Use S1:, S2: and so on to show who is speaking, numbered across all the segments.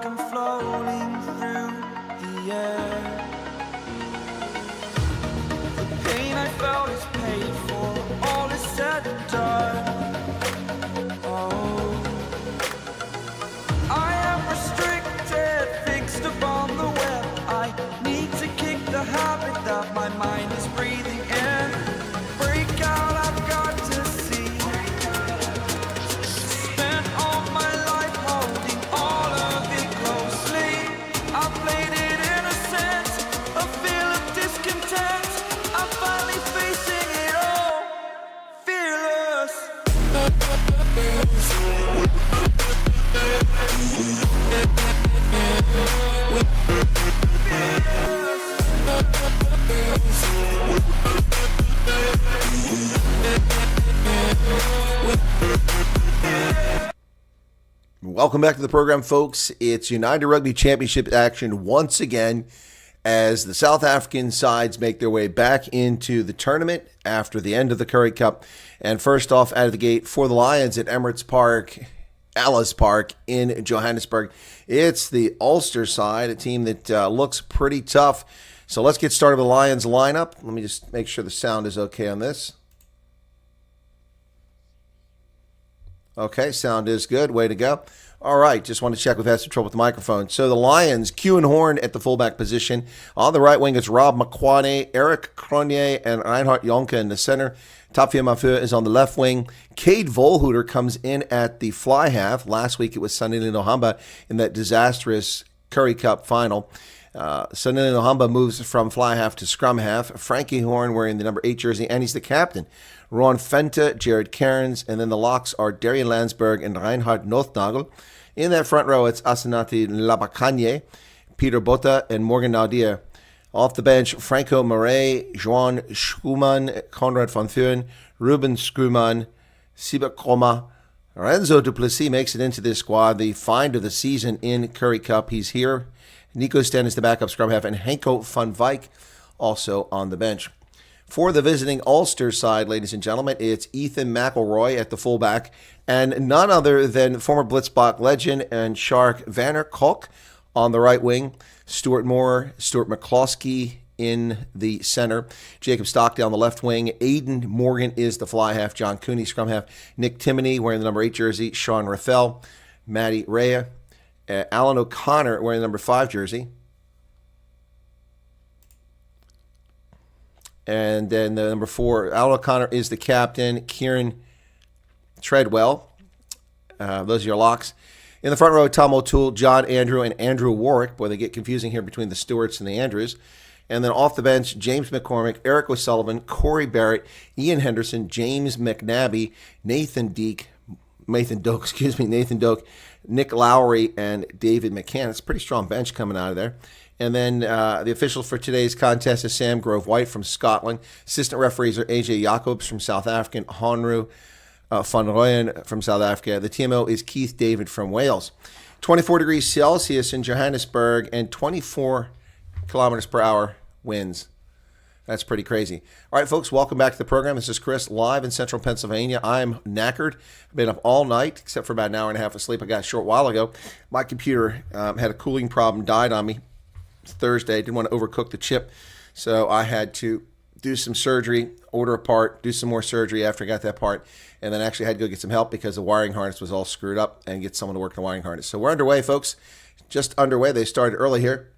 S1: I'm floating through the air. The pain I felt is paid for, all is said and done. Oh, I am restricted, fixed upon the web. I need to kick the habit that my mind is breathing in. Break out, I've got to see. Spent all my life holding all of it closely. I played it innocent, a feel of discontent. I'm finally facing it all, fearless.
S2: Welcome back to the program, folks. It's United Rugby Championship action once again as the South African sides make their way back into the tournament after the end of the Currie Cup. And first off, out of the gate for the Lions at Emirates Park, Alice Park in Johannesburg, it's the Ulster side, a team that looks pretty tough. So let's get started with the Lions lineup. Let me just make sure the sound is okay on this. Okay, sound is good. Way to go. All right, just want to check. We've had some trouble with the microphone. So the Lions, Kewan Horn at the fullback position. On the right wing, it's Rob Makwane, Eric Cronje, and Reinhard Jonke in the center. Tafia Mafua is on the left wing. Cade Volhuter comes in at the fly half. Last week it was Sanili Nohamba in that disastrous Currie Cup final. Sanili Nohamba moves from fly half to scrum half. Frankie Horn wearing the number 8 jersey, and he's the captain. Ron Fenta, Jared Cairns, and then the locks are Darian Landsberg and Reinhard Nothnagel. In that front row, it's Asenati Labakanye, Peter Botha, and Morgan Naudier. Off the bench, Franco Murray, Joan Schumann, Conrad van Vuren, Ruben Scruman, Siba Kroma. Renzo Duplessis makes it into this squad, the find of the season in Currie Cup. He's here. Nico Sten is the backup scrum half, and Henko van Wyk also on the bench. For the visiting Ulster side, ladies and gentlemen, it's Ethan McElroy at the fullback, and none other than former Blitzbach legend and Shark Vanner Kolk on the right wing. Stuart Moore, Stuart McCloskey in the center. Jacob Stockdale on the left wing. Aidan Morgan is the fly half. John Cooney, scrum half. Nick Timoney wearing the number 8 jersey. Sean Raffel. Matty Rea. Alan O'Connor wearing the number 5 jersey. And then the number 4, Alan O'Connor is the captain. Kieran Treadwell. Those are your locks. In the front row, Tom O'Toole, John Andrew, and Andrew Warwick. Boy, they get confusing here between the Stewarts and the Andrews. And then off the bench, James McCormick, Eric O'Sullivan, Corey Barrett, Ian Henderson, James McNabbie, Nathan Doak, Nick Lowry, and David McCann. It's a pretty strong bench coming out of there. And then the official for today's contest is Sam Grove White from Scotland. Assistant referees are AJ Jacobs from South Africa, Honru van Rooyen from South Africa. The TMO is Keith David from Wales. 24 degrees Celsius in Johannesburg and 24 kilometers per hour winds. That's pretty crazy. All right, folks, welcome back to the program. This is Chris, live in central Pennsylvania. I'm knackered. I've been up all night, except for about an hour and a half of sleep I got a short while ago. My computer had a cooling problem, died on me Thursday. Didn't want to overcook the chip, so I had to do some surgery, order a part, do some more surgery after I got that part, and then actually had to go get some help because the wiring harness was all screwed up and get someone to work the wiring harness. So we're underway, folks. Just underway. They started early here.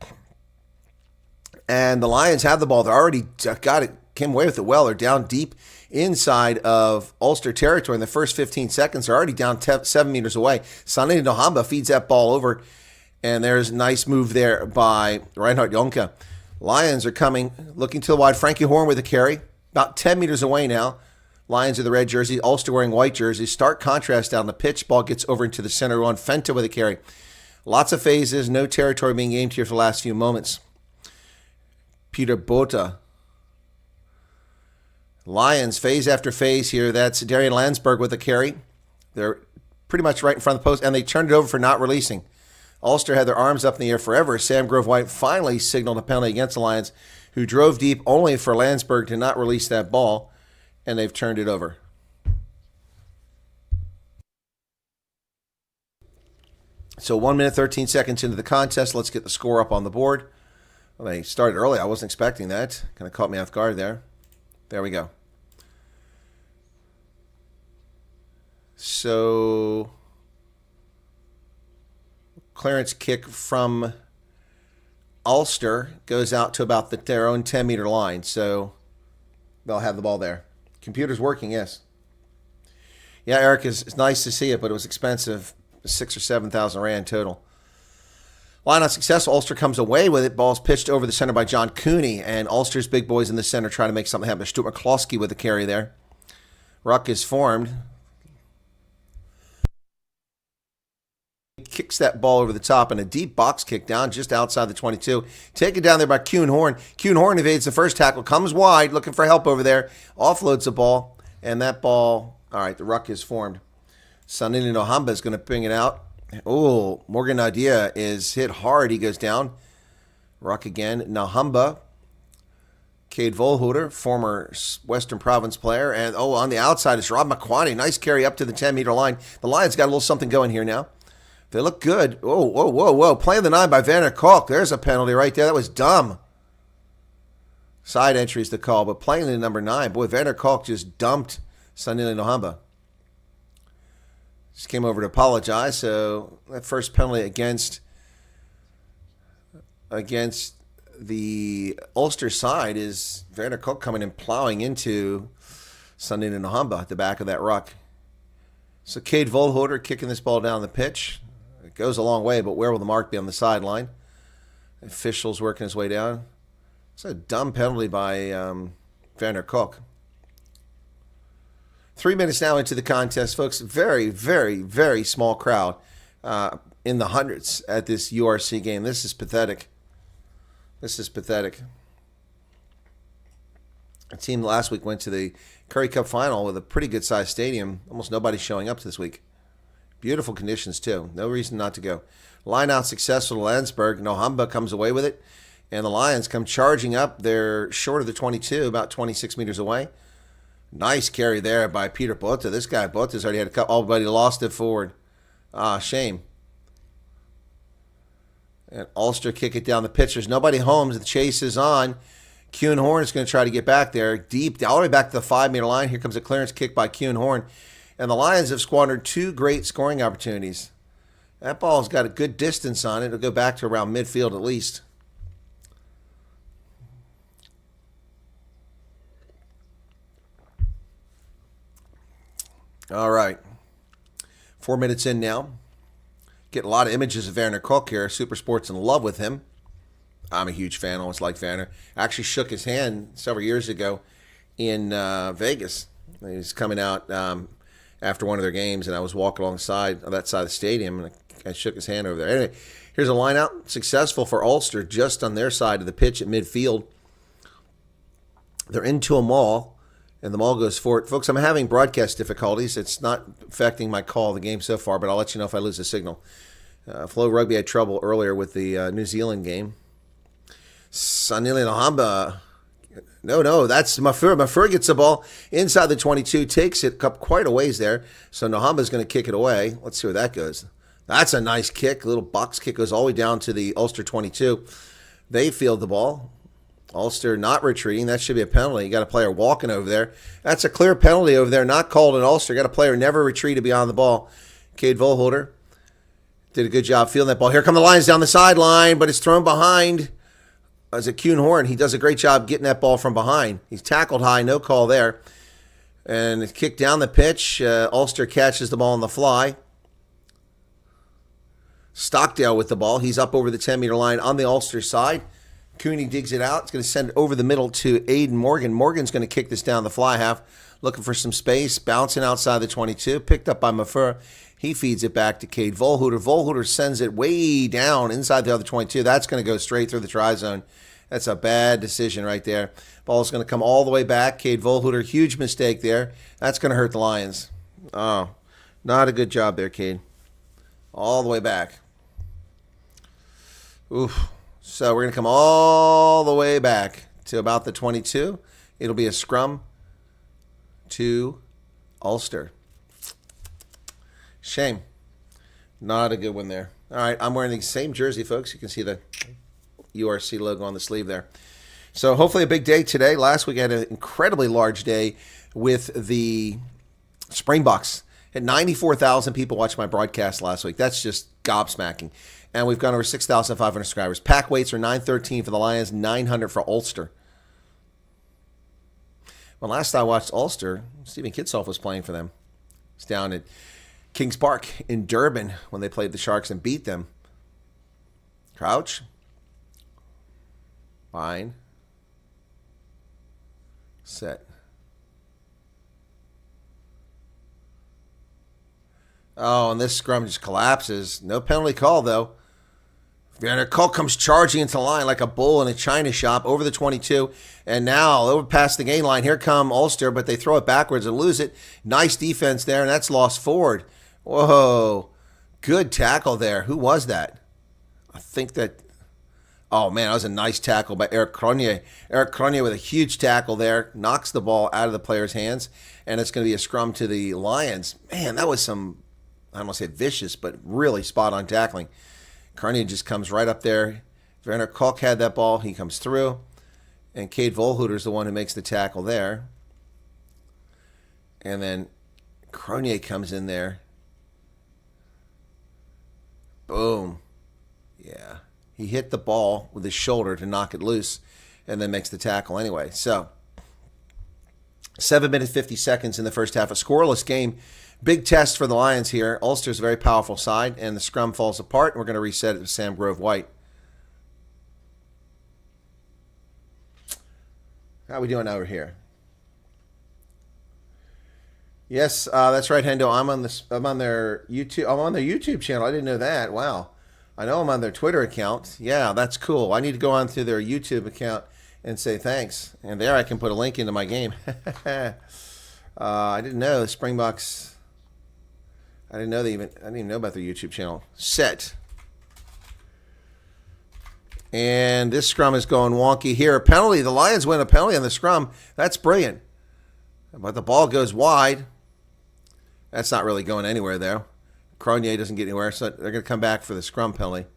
S2: And the Lions have the ball. They already got it, came away with it well. They're down deep inside of Ulster territory in the first 15 seconds. They're already down 7 meters away. Sanili Nohamba feeds that ball over, and there's a nice move there by Reinhard Jonke. Lions are coming, looking to the wide. Frankie Horn with a carry, about 10 meters away now. Lions are the red jersey, Ulster wearing white jerseys. Stark contrast down the pitch. Ball gets over into the center on Fenta with a carry. Lots of phases, no territory being gained here for the last few moments. Peter Botha. Lions, phase after phase here. That's Darian Landsberg with a carry. They're pretty much right in front of the post, and they turned it over for not releasing. Ulster had their arms up in the air forever. Sam Grove White finally signaled a penalty against the Lions, who drove deep only for Landsberg to not release that ball, and they've turned it over. So 1 minute, 13 seconds into the contest. Let's get the score up on the board. Well, they started early. I wasn't expecting that. Kind of caught me off guard there. There we go. So clearance kick from Ulster goes out to about their own 10-meter line. So they'll have the ball there. Computer's working, yes. Yeah, Eric, it's nice to see it, but it was expensive. 6,000 or 7,000 rand total. Line not successful. Ulster comes away with it. Ball's pitched over the center by John Cooney, and Ulster's big boys in the center try to make something happen. Stuart McCloskey with the carry there. Ruck is formed. He kicks that ball over the top, and a deep box kick down just outside the 22. Taken down there by Kuhn Horn. Kuhn Horn evades the first tackle, comes wide, looking for help over there. Offloads the ball, and that ball, all right, the ruck is formed. Sanini Nohamba is going to bring it out. Oh, Morgan Nadia is hit hard. He goes down. Ruck again. Nohamba. Cade Volhuter, former Western Province player. And, on the outside is Rob McQuaney. Nice carry up to the 10-meter line. The Lions got a little something going here now. They look good. Whoa. Playing the 9 by Vanner Kalk. There's a penalty right there. That was dumb. Side entry is the call, but playing the number 9. Boy, Vanner Kalk just dumped Sanili Nohamba. Just came over to apologize. So that first penalty against the Ulster side is Werner Cook coming and plowing into Sanini Nohamba at the back of that ruck. So Cade Volhuter kicking this ball down the pitch. It goes a long way, but where will the mark be on the sideline? Officials working his way down. It's a dumb penalty by Werner Cook. 3 minutes now into the contest, folks. Very, very, very small crowd in the hundreds at this URC game. This is pathetic. This is pathetic. A team last week went to the Currie Cup final with a pretty good-sized stadium. Almost nobody showing up this week. Beautiful conditions, too. No reason not to go. Line out successful to Landsberg. Nohamba comes away with it. And the Lions come charging up. They're short of the 22, about 26 meters away. Nice carry there by Peter Bota. This guy, Bota's already had a couple, but he lost it forward. Shame. And Ulster kick it down the pitch. There's nobody home. The chase is on. Kuhn Horn is going to try to get back there. Deep, all the way back to the 5-meter line. Here comes a clearance kick by Kuhn Horn. And the Lions have squandered 2 great scoring opportunities. That ball's got a good distance on it. It'll go back to around midfield at least. All right. 4 minutes in now. Getting a lot of images of Werner Cook here. Supersport's in love with him. I'm a huge fan. I always like Werner. Actually shook his hand several years ago in Vegas. He was coming out after one of their games, and I was walking alongside on that side of the stadium, and I shook his hand over there. Anyway, here's a line out. Successful for Ulster just on their side of the pitch at midfield. They're into a maul. And the ball goes forward. Folks, I'm having broadcast difficulties. It's not affecting my call of the game so far, but I'll let you know if I lose the signal. Flow Rugby had trouble earlier with the New Zealand game. Sanili Nohamba. No, that's Mafur. Mafur gets the ball inside the 22, takes it up quite a ways there. So Nohamba's going to kick it away. Let's see where that goes. That's a nice kick. A little box kick goes all the way down to the Ulster 22. They field the ball. Ulster not retreating. That should be a penalty. You got a player walking over there. That's a clear penalty over there, not called in Ulster. Got a player never retreated beyond the ball. Cade Volhuter did a good job fielding that ball. Here come the Lions down the sideline, but it's thrown behind. As a Kuhn Horn, he does a great job getting that ball from behind. He's tackled high, no call there. And it's kicked down the pitch. Ulster catches the ball on the fly. Stockdale with the ball. He's up over the 10-meter line on the Ulster side. Cooney digs it out. It's going to send it over the middle to Aiden Morgan. Morgan's going to kick this down the fly half, looking for some space, bouncing outside the 22, picked up by Mafur. He feeds it back to Cade Volhuter. Volhuter sends it way down inside the other 22. That's going to go straight through the try zone. That's a bad decision right there. Ball's going to come all the way back. Cade Volhuter, huge mistake there. That's going to hurt the Lions. Oh, not a good job there, Cade. All the way back. Oof. So we're going to come all the way back to about the 22. It'll be a scrum to Ulster. Shame. Not a good one there. All right, I'm wearing the same jersey, folks. You can see the URC logo on the sleeve there. So hopefully a big day today. Last week I had an incredibly large day with the Springboks. Had 94,000 people watch my broadcast last week. That's just gobsmacking. And we've gone over 6,500 subscribers. Pack weights are 913 for the Lions, 900 for Ulster. Well, last I watched Ulster, Stephen Kitsoff was playing for them. It's down at Kings Park in Durban when they played the Sharks and beat them. Crouch. Fine. Set. Oh, and this scrum just collapses. No penalty call, though. Werner Kolk comes charging into the line like a bull in a china shop over the 22. And now, over past the gain line, here come Ulster, but they throw it backwards and lose it. Nice defense there, and that's lost forward. Whoa. Good tackle there. Who was that? I think that... Oh, man, that was a nice tackle by Eric Cronje. Eric Cronje with a huge tackle there. Knocks the ball out of the player's hands, and it's going to be a scrum to the Lions. Man, that was some, I don't want to say vicious, but really spot-on tackling. Cronje just comes right up there. Werner Kolk had that ball. He comes through. And Cade Volhouder's the one who makes the tackle there. And then Cronje comes in there. Boom. Yeah. He hit the ball with his shoulder to knock it loose and then makes the tackle anyway. So, 7 minutes, 50 seconds in the first half. A scoreless game. Big test for the Lions here. Ulster's a very powerful side, and the scrum falls apart. And we're going to reset it to Sam Grove-White. How are we doing over here? Yes, that's right, Hendo. I'm on their YouTube channel. I didn't know that. Wow. I know I'm on their Twitter account. Yeah, that's cool. I need to go on to their YouTube account and say thanks. And there I can put a link into my game. I didn't know the Springboks. I didn't even know about their YouTube channel. Set. And this scrum is going wonky here. A penalty. The Lions win a penalty on the scrum. That's brilliant. But the ball goes wide. That's not really going anywhere, though. Cronje doesn't get anywhere, so they're going to come back for the scrum penalty.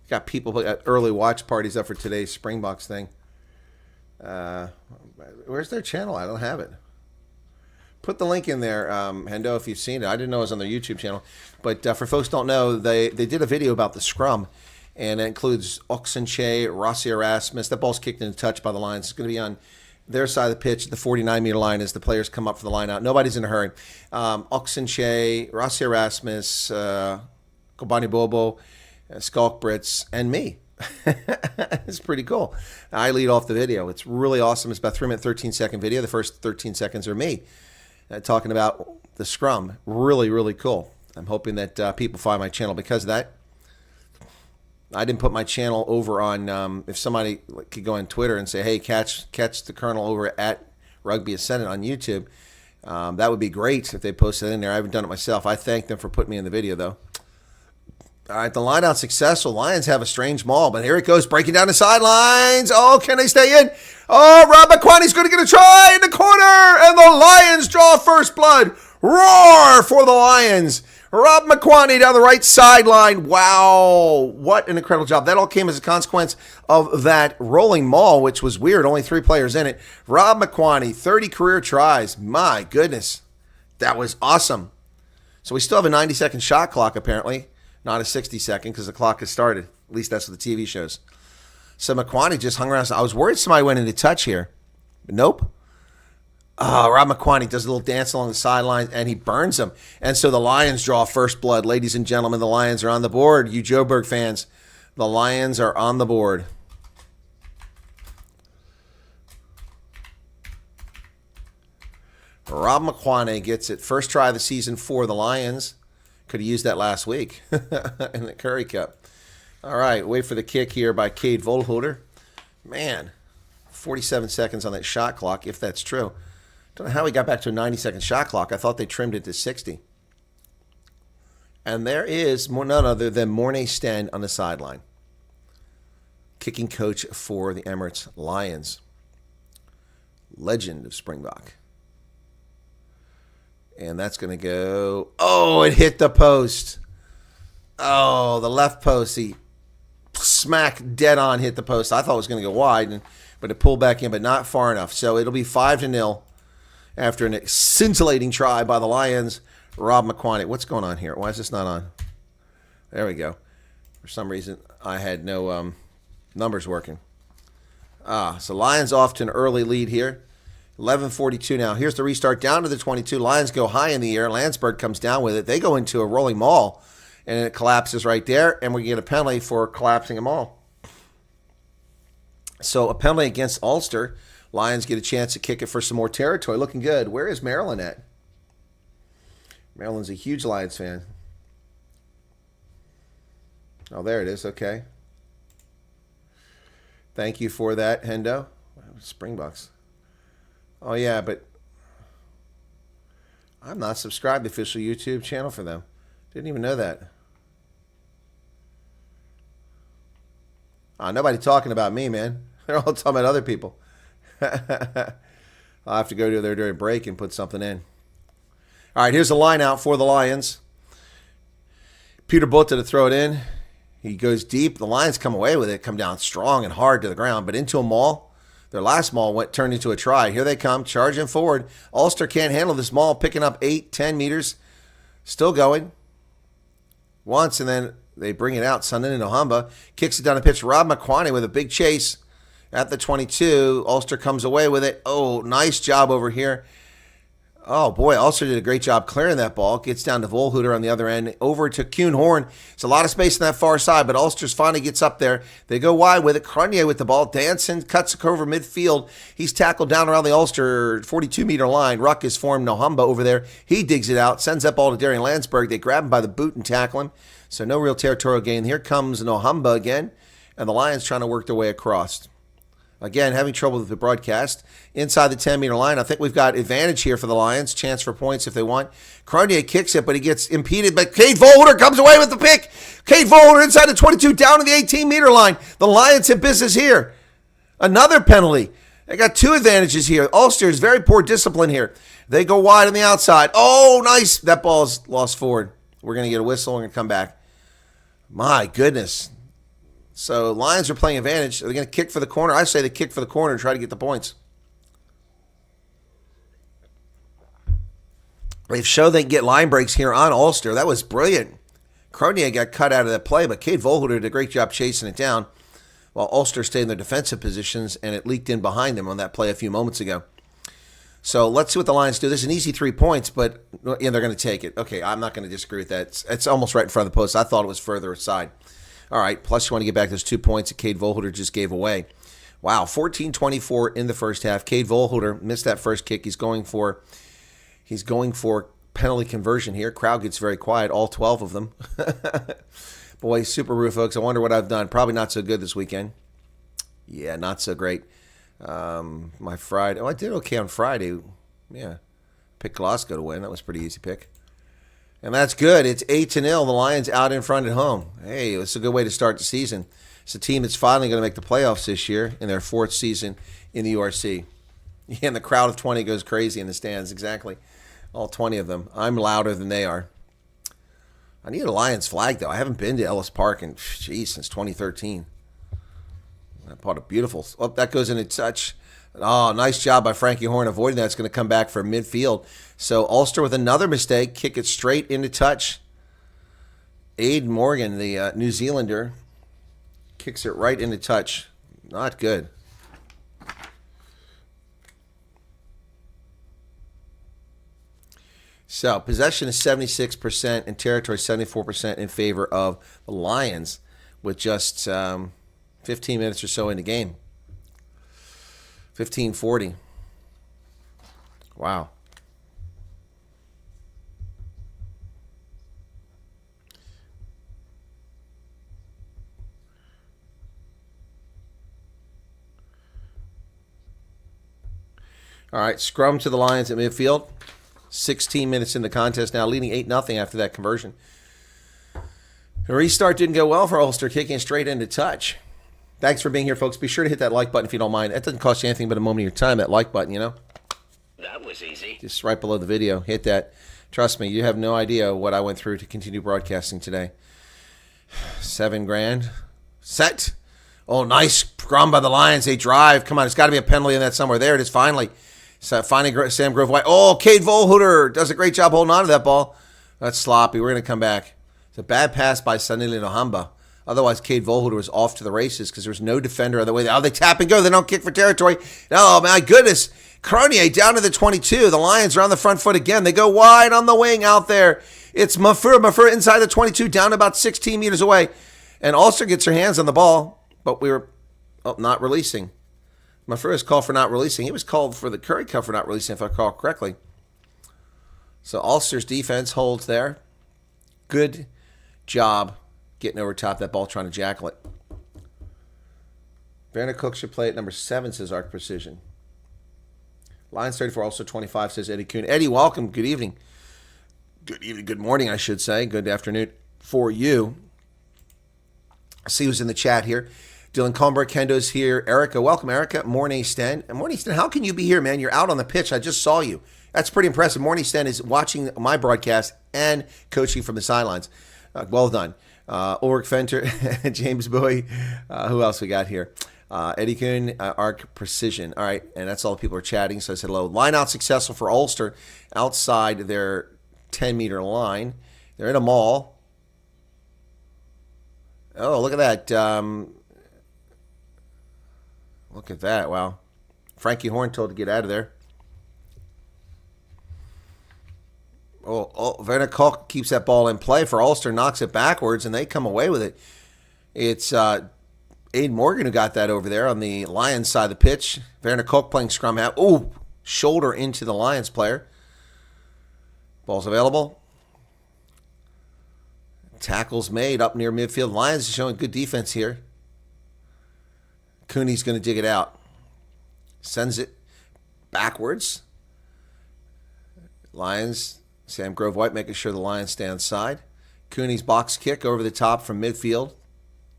S2: Got people at early watch parties up for today's Springboks thing. Where's their channel? I don't have it. Put the link in there, Hendo, if you've seen it. I didn't know it was on their YouTube channel. But for folks who don't know, they did a video about the scrum, and it includes Oxenche, Rossi Erasmus. That ball's kicked into touch by the Lions. It's going to be on their side of the pitch, the 49-meter line, as the players come up for the line out. Nobody's in a hurry. Oxenche, Rossi Erasmus, Kobani Bobo, Skalk Brits, and me. It's pretty cool. I lead off the video. It's really awesome. It's about 3 minute, 13-second video. The first 13 seconds are me talking about the scrum. Really, really cool. I'm hoping that people find my channel because of that. I didn't put my channel over on, if somebody could go on Twitter and say, hey, catch the Colonel over at Rugby Ascendant on YouTube, that would be great if they posted it in there. I haven't done it myself. I thank them for putting me in the video, though. All right, the line out successful. Lions have a strange maul, but here it goes, breaking down the sidelines. Oh, can they stay in? Oh, Rob McQuaney's going to get a try in the corner, and the Lions draw first blood. Roar for the Lions. Rob McQuaney down the right sideline. Wow, what an incredible job. That all came as a consequence of that rolling maul, which was weird. Only 3 players in it. Rob McQuaney, 30 career tries. My goodness, that was awesome. So we still have a 90-second shot clock, apparently. Not a 60-second because the clock has started. At least that's what the TV shows. So McQuaney just hung around. I was worried somebody went into touch here. But nope. Oh, Rob McQuaney does a little dance along the sidelines, and he burns them. And so the Lions draw first blood. Ladies and gentlemen, the Lions are on the board. You Joburg fans, the Lions are on the board. Rob McQuaney gets it. First try of the season for the Lions. Could have used that last week in the Curry Cup. All right, wait for the kick here by Cade Volhouder. Man, 47 seconds on that shot clock, if that's true. Don't know how he got back to a 90-second shot clock. I thought they trimmed it to 60. And there is none other than Mornay Sten on the sideline. Kicking coach for the Emirates Lions. Legend of Springbok. And that's going to go. Oh, it hit the post. Oh, the left post. He smack dead on hit the post. I thought it was going to go wide, but it pulled back in, but not far enough. So it'll be 5-0 after an scintillating try by the Lions. Rob McQuaney. What's going on here? Why is this not on? There we go. For some reason, I had no numbers working. So Lions off to an early lead here. 11:42 now. Here's the restart down to the 22. Lions go high in the air. Landsberg comes down with it. They go into a rolling maul, and it collapses right there, and we get a penalty for collapsing a maul. So a penalty against Ulster. Lions get a chance to kick it for some more territory. Looking good. Where is Maryland at? Maryland's a huge Lions fan. Oh, there it is. Okay. Thank you for that, Hendo. Springboks. Oh, yeah, but I'm not subscribed to the official YouTube channel for them. Didn't even know that. Nobody talking about me, man. They're all talking about other people. I'll have to go to there during break and put something in. All right, here's the line out for the Lions. Peter Butta to throw it in. He goes deep. The Lions come away with it, come down strong and hard to the ground, but into a maul. Their last maul turned into a try. Here they come, charging forward. Ulster can't handle this maul, picking up 8-10 meters. Still going. Once, and then they bring it out. Sundin Nohamba kicks it down the pitch. Rob McQuaney with a big chase at the 22. Ulster comes away with it. Oh, nice job over here. Oh, boy, Ulster did a great job clearing that ball. Gets down to Volhuter on the other end. Over to Kuhn-Horn. It's a lot of space on that far side, but Ulster's finally gets up there. They go wide with it. Cronier with the ball. Danson cuts it over midfield. He's tackled down around the Ulster 42-meter line. Ruck is formed. Nohamba over there. He digs it out. Sends that ball to Darian Landsberg. They grab him by the boot and tackle him. So no real territorial gain. Here comes Nohamba again, and the Lions trying to work their way across. Again, having trouble with the broadcast. Inside the 10-meter line, I think we've got advantage here for the Lions. Chance for points if they want. Cronier kicks it, but he gets impeded. But Cade Volhuter comes away with the pick. Cade Volhuter inside the 22, down to the 18-meter line. The Lions have business here. Another penalty. They got two advantages here. Ulster is very poor discipline here. They go wide on the outside. Oh, nice. That ball's lost forward. We're going to get a whistle. We're going to come back. My goodness. So Lions are playing advantage. Are they going to kick for the corner? I say they kick for the corner and try to get the points. They've shown they can get line breaks here on Ulster. That was brilliant. Cronier got cut out of that play, but Cade Volhuter did a great job chasing it down while Ulster stayed in their defensive positions, and it leaked in behind them on that play a few moments ago. So let's see what the Lions do. This is an easy 3 points, but they're going to take it. Okay, I'm not going to disagree with that. It's almost right in front of the post. I thought it was further aside. All right, plus you want to get back those 2 points that Cade Volhuter just gave away. Wow, 14-24 in the first half. Cade Volhuter missed that first kick. He's going for penalty conversion here. Crowd gets very quiet, all 12 of them. Boy, Super Roo, folks. I wonder what I've done. Probably not so good this weekend. Yeah, not so great. My Friday. Oh, I did okay on Friday. Yeah, picked Glasgow to win. That was a pretty easy pick. And that's good. It's 8-0. The Lions out in front at home. Hey, it's a good way to start the season. It's a team that's finally going to make the playoffs this year in their fourth season in the URC. Yeah, and the crowd of 20 goes crazy in the stands. Exactly. All 20 of them. I'm louder than they are. I need a Lions flag, though. I haven't been to Ellis Park since 2013. I bought a beautiful. Oh, that goes in a touch. Oh, nice job by Frankie Horn avoiding that. It's going to come back for midfield. So Ulster with another mistake, kick it straight into touch. Aid Morgan, the New Zealander, kicks it right into touch. Not good. So possession is 76% and territory 74% in favor of the Lions with just 15 minutes or so in the game. 15:40. Wow. All right, scrum to the Lions at midfield. 16 minutes in the contest now, leading 8-0 after that conversion. The restart didn't go well for Ulster, kicking straight into touch. Thanks for being here, folks. Be sure to hit that like button if you don't mind. That doesn't cost you anything but a moment of your time, that like button, you know. That
S3: was easy.
S2: Just right below the video. Hit that. Trust me, you have no idea what I went through to continue broadcasting today. $7,000. Set. Oh, nice scrum by the Lions. They drive. Come on, it's got to be a penalty in that somewhere. There it is, finally. So finally, Sam Grove White. Oh, Cade Volhooter does a great job holding on to that ball. That's sloppy. We're going to come back. It's a bad pass by Sanili Nohamba. Otherwise, Cade Volhooter was off to the races because there was no defender on the way. Oh, they tap and go. They don't kick for territory. Oh, my goodness. Cronier down to the 22. The Lions are on the front foot again. They go wide on the wing out there. It's Mafur. Mafur inside the 22, down about 16 meters away. And Ulster gets her hands on the ball, but we were not releasing. Mafur is called for not releasing. He was called for the Curry Cup for not releasing, if I recall correctly. So Ulster's defense holds there. Good job getting over top of that ball, trying to jackal it. Werner Cook should play at number 7, says Arc Precision. Lions 34, also 25, says Eddie Kuhn. Eddie, welcome. Good evening. Good evening. Good morning, I should say. Good afternoon for you. I see who's in the chat here. Dylan Comber, Kendo's here. Erica, welcome, Erica. Morning, Sten. And Morning, Sten, how can you be here, man? You're out on the pitch. I just saw you. That's pretty impressive. Morning, Sten is watching my broadcast and coaching from the sidelines. Well done. Ulrich Fenter, James Bowie. Who else we got here? Eddie Kuhn, Arc Precision. All right, and that's all the people are chatting, so I said hello. Line out successful for Ulster outside their 10-meter line. They're in a mall. Oh, look at that. Look at that. Wow. Frankie Horn told to get out of there. Oh, Werner Koch keeps that ball in play for Ulster, knocks it backwards, and they come away with it. It's Aiden Morgan who got that over there on the Lions side of the pitch. Werner Koch playing scrum half. Ooh, shoulder into the Lions player. Ball's available. Tackles made up near midfield. Lions showing good defense here. Cooney's going to dig it out. Sends it backwards. Lions, Sam Grove White making sure the Lions stay on side. Cooney's box kick over the top from midfield.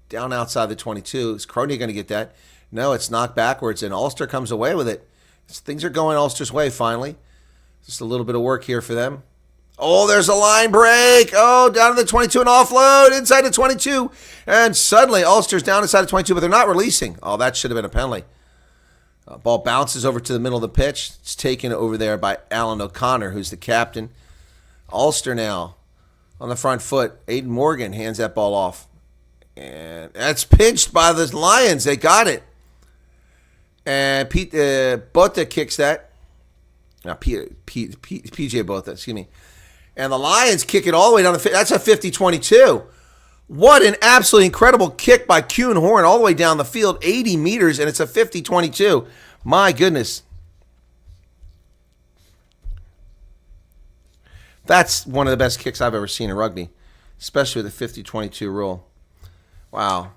S2: Down outside the 22. Is Crony going to get that? No, it's knocked backwards, and Ulster comes away with it. Things are going Ulster's way finally. Just a little bit of work here for them. Oh, there's a line break. Oh, down to the 22, an offload inside the 22. And suddenly Ulster's down inside the 22, but they're not releasing. Oh, that should have been a penalty. Ball bounces over to the middle of the pitch. It's taken over there by Alan O'Connor, who's the captain. Ulster now on the front foot. Aiden Morgan hands that ball off. And that's pinched by the Lions. They got it. And Bota kicks that. PJ Bota, excuse me. And the Lions kick it all the way down the field. That's a 50-22. What an absolutely incredible kick by Kuhn Horn all the way down the field, 80 meters, and it's a 50-22. My goodness. That's one of the best kicks I've ever seen in rugby, especially with the 50-22 rule. Wow.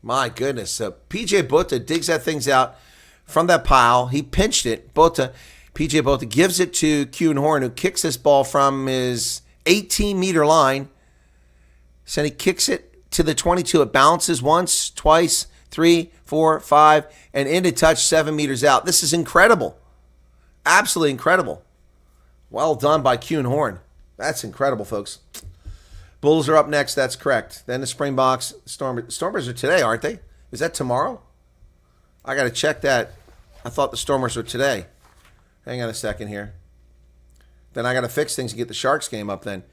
S2: My goodness. So PJ Bota digs that things out from that pile. He pinched it. PJ Bota gives it to Kuhn Horn, who kicks this ball from his 18-meter line. So he kicks it to the 22. It bounces once, twice, 3, 4, 5, and into touch 7 meters out. This is incredible. Absolutely incredible. Well done by Kuhn Horn. That's incredible, folks. Bulls are up next. That's correct. Then the Springboks. Stormers are today, aren't they? Is that tomorrow? I got to check that. I thought the Stormers were today. Hang on a second here. Then I got to fix things and get the Sharks game up then.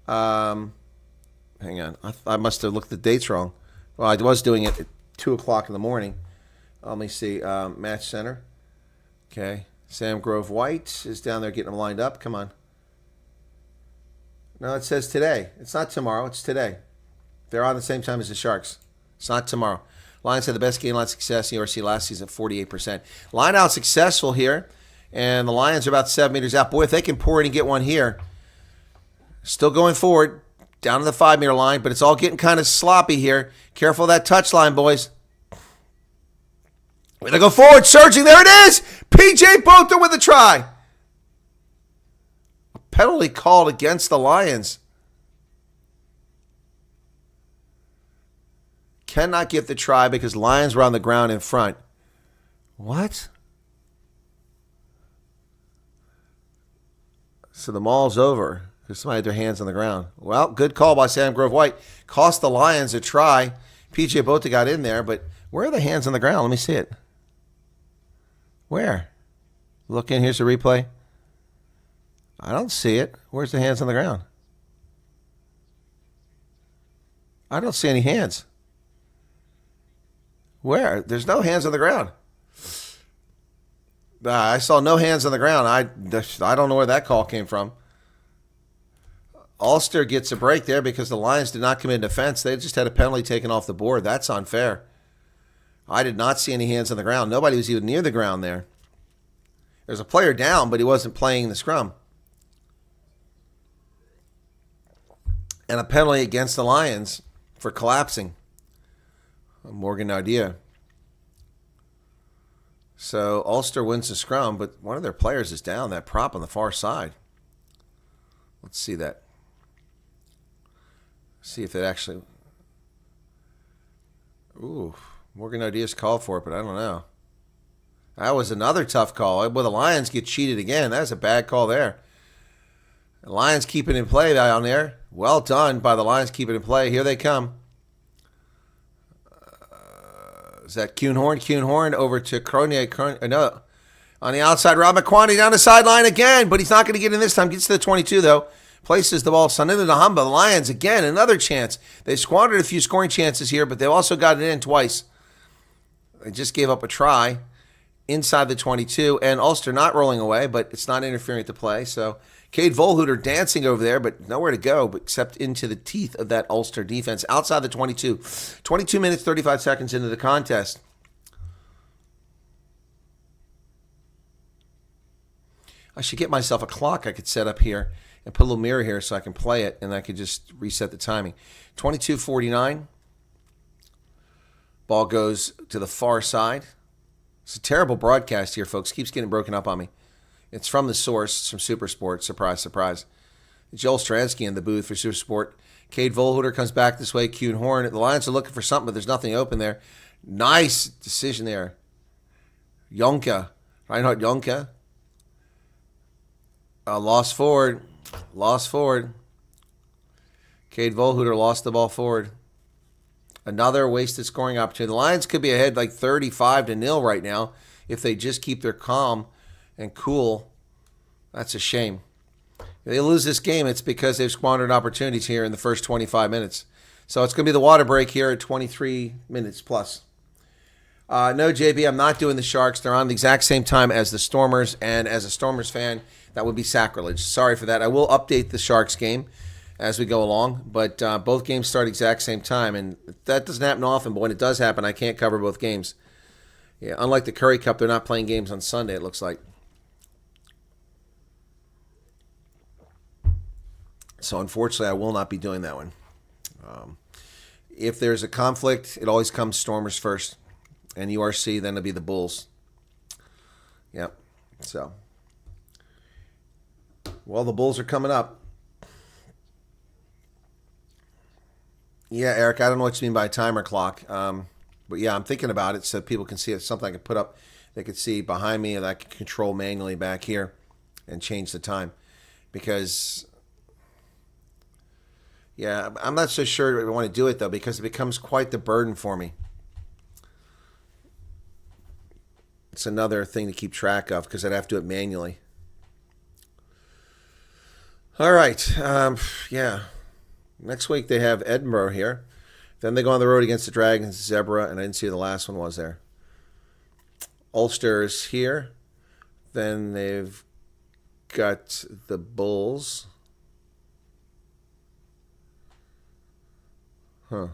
S2: Hang on. I must have looked at the dates wrong. Well, I was doing it at 2 o'clock in the morning. Let me see. Match center. Okay. Sam Grove White is down there getting them lined up. Come on. No, it says today. It's not tomorrow. It's today. They're on the same time as the Sharks. It's not tomorrow. Lions had the best game line success in the URC last season, 48%. Line out successful here, and the Lions are about 7 meters out. Boy, if they can pour it and get one here. Still going forward, down to the 5-meter line, but it's all getting kind of sloppy here. Careful of that touch line, boys. Way to go forward, surging. There it is. PJ Bota with a try. A penalty called against the Lions. Cannot get the try because Lions were on the ground in front. What? So the maul's over because somebody had their hands on the ground. Well, good call by Sam Grove White. Cost the Lions a try. PJ Bota got in there, but where are the hands on the ground? Let me see it. Where? Look in. Here's the replay. I don't see it. Where's the hands on the ground? I don't see any hands. Where? There's no hands on the ground. I saw no hands on the ground. I don't know where that call came from. Ulster gets a break there because the Lions did not commit an offense. They just had a penalty taken off the board. That's unfair. I did not see any hands on the ground. Nobody was even near the ground there. There's a player down, but he wasn't playing the scrum. And a penalty against the Lions for collapsing. Morgan idea. So Ulster wins the scrum, but one of their players is down, that prop on the far side. Let's see that. See if it actually... Ooh, Morgan Ideas called for it, but I don't know. That was another tough call. Well, the Lions get cheated again. That was a bad call there. The Lions keep it in play down there. Well done by the Lions, keep it in play. Here they come. Is that Kuhnhorn? Kuhnhorn over to Cronier. No. On the outside, Rob McQuaney down the sideline again, but he's not going to get in this time. Gets to the 22, though. Places the ball. Sanina Nahamba, the Lions, again, another chance. They squandered a few scoring chances here, but they also got it in twice. They just gave up a try inside the 22, and Ulster not rolling away, but it's not interfering with the play. So Cade Volhooter dancing over there, but nowhere to go except into the teeth of that Ulster defense outside the 22. 22 minutes, 35 seconds into the contest. I should get myself a clock I could set up here and put a little mirror here so I can play it, and I could just reset the timing. 22:49. Ball goes to the far side. It's a terrible broadcast here, folks. Keeps getting broken up on me. It's from the source. It's from Supersport. Surprise, surprise. Joel Stransky in the booth for Supersport. Cade Volhooter comes back this way. Kuhnhorn. The Lions are looking for something, but there's nothing open there. Nice decision there. Jonke. Reinhard Jonke. Lost forward. Lost forward. Cade Volhooter lost the ball forward. Another wasted scoring opportunity. The Lions could be ahead like 35-0 right now if they just keep their calm and cool. That's a shame. If they lose this game, it's because they've squandered opportunities here in the first 25 minutes. So it's going to be the water break here at 23 minutes plus. No, JB, I'm not doing the Sharks. They're on the exact same time as the Stormers, and as a Stormers fan, that would be sacrilege. Sorry for that. I will update the Sharks game as we go along, but both games start exact same time, and that doesn't happen often, but when it does happen, I can't cover both games. Yeah, unlike the Curry Cup, they're not playing games on Sunday, it looks like. So unfortunately, I will not be doing that one. If there's a conflict, it always comes Stormers first, and URC, then it'll be the Bulls. Yep, so. Well, the Bulls are coming up. Yeah, Eric, I don't know what you mean by a timer clock. But yeah, I'm thinking about it so people can see it. Something I can put up, they can see behind me, and I can control manually back here and change the time. Because, yeah, I'm not so sure I want to do it, though, because it becomes quite the burden for me. It's another thing to keep track of because I'd have to do it manually. All right. Yeah. Next week they have Edinburgh here. Then they go on the road against the Dragons, Zebra, and I didn't see who the last one was there. Ulster is here. Then they've got the Bulls. And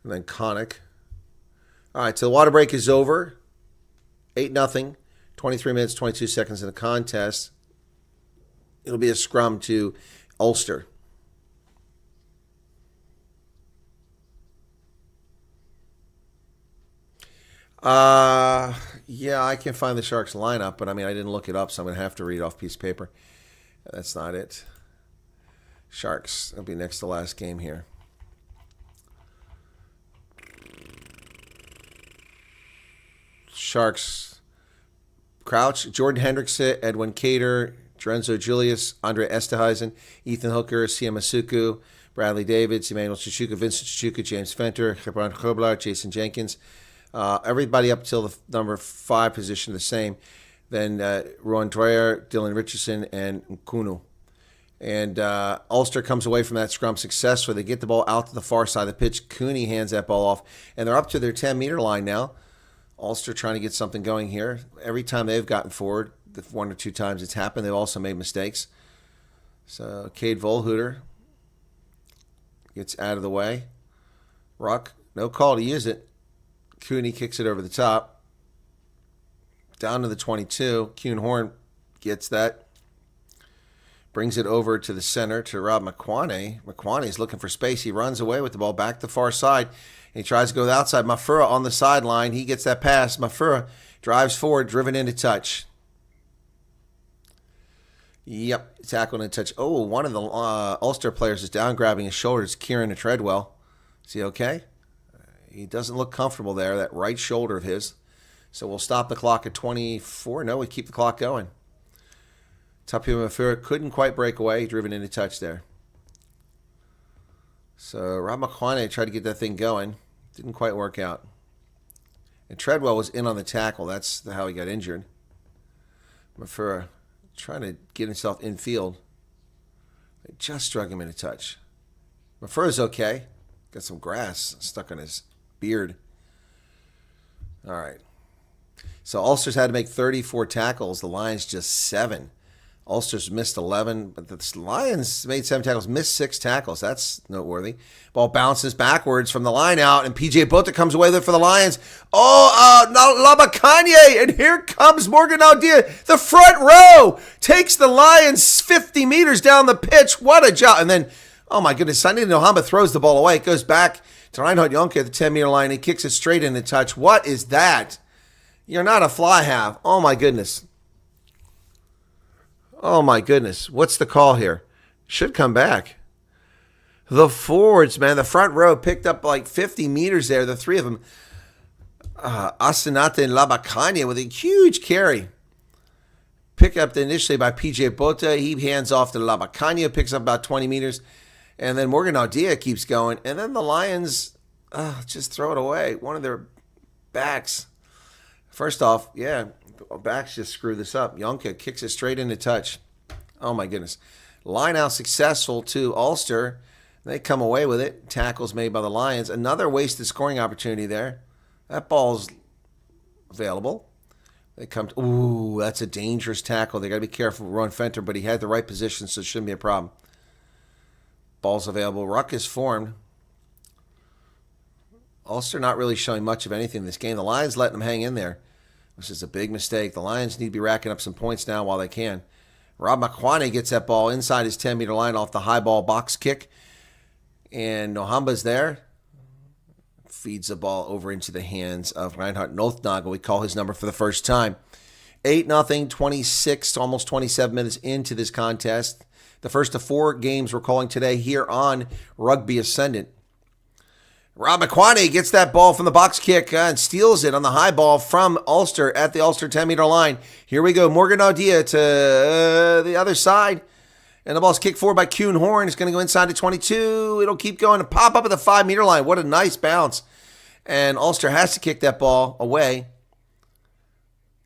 S2: then Connacht. All right, so the water break is over. 8-0. 23 minutes, 22 seconds in the contest. It'll be a scrum to Ulster. Yeah, I can't find the Sharks lineup, but I mean, I didn't look it up, so I'm going to have to read off a piece of paper. That's not it. Sharks. It'll be next to last game here. Sharks. Crouch, Jordan Hendrickson, Edwin Cater, Drenzo Julius, Andre Esterhuizen, Ethan Hooker, Siamasuku, Bradley Davids, Emmanuel Chichuka, Vincent Chichuka, James Fenter, Hebron Koblar, Jason Jenkins. Everybody up till the number 5 position the same. Then Rowan Dreyer, Dylan Richardson, and Nkunu. And Ulster comes away from that scrum successfully. They get the ball out to the far side of the pitch. Cooney hands that ball off, and they're up to their 10-meter line now. Ulster trying to get something going here. Every time they've gotten forward, the 1 or 2 times it's happened, they've also made mistakes. So Cade Volhooter gets out of the way. Ruck, no call to use it. Cooney kicks it over the top. Down to the 22. Kuhn-Horn gets that. Brings it over to the center to Rob McQuaney. McQuaney's looking for space. He runs away with the ball back to the far side. And he tries to go outside. Mafura on the sideline. He gets that pass. Mafura drives forward, driven into touch. Yep, tackled and touch. Oh, one of the Ulster players is down, grabbing his shoulders. Kieran Treadwell. Is he okay? He doesn't look comfortable there, that right shoulder of his. So we'll stop the clock at 24. No, we keep the clock going. Tapu Mafura couldn't quite break away. Driven into touch there. So Rob McQuaney tried to get that thing going. Didn't quite work out. And Treadwell was in on the tackle. That's how he got injured. Mafura trying to get himself in field. They just struck him into touch. Mafura's okay. Got some grass stuck on his beard. All right. So Ulster's had to make 34 tackles. The Lions just 7. Ulster's missed 11, but the Lions made 7 tackles, missed 6 tackles. That's noteworthy. Ball bounces backwards from the line out, and PJ Bota comes away with it for the Lions. Labakanye, and here comes Morgan Aldia. The front row takes the Lions 50 meters down the pitch. What a job. And then, oh my goodness, Sunday Nohamba throws the ball away. It goes back to Reinhard Jonke at the 10-meter line. He kicks it straight into touch. What is that? You're not a fly half. Oh my goodness. Oh, my goodness. What's the call here? Should come back. The forwards, man. The front row picked up like 50 meters there. The 3 of them. Asenate and Labakanye with a huge carry. Pick up initially by PJ Bota. He hands off to Labakanye. Picks up about 20 meters. And then Morgan Aldia keeps going. And then the Lions just throw it away. One of their backs. First off, yeah. Backs just screw this up. Jonke kicks it straight into touch. Oh, my goodness. Line out successful to Ulster. They come away with it. Tackles made by the Lions. Another wasted scoring opportunity there. That ball's available. They come to, ooh, that's a dangerous tackle. They got to be careful with Rowan Fenter, but he had the right position, so it shouldn't be a problem. Ball's available. Ruck is formed. Ulster not really showing much of anything in this game. The Lions letting them hang in there. This is a big mistake. The Lions need to be racking up some points now while they can. Rob McQuaney gets that ball inside his 10-meter line off the high ball box kick. And Nohamba's there. Feeds the ball over into the hands of Reinhard Nothnagel. We call his number for the first time. 8-0, 26, almost 27 minutes into this contest. The first of 4 games we're calling today here on Rugby Ascendant. Rob McQuaney gets that ball from the box kick and steals it on the high ball from Ulster at the Ulster 10-meter line. Here we go. Morgan Aldia to the other side. And the ball's kicked forward by Kuhn-Horn. It's going to go inside to 22. It'll keep going and pop up at the 5-meter line. What a nice bounce. And Ulster has to kick that ball away.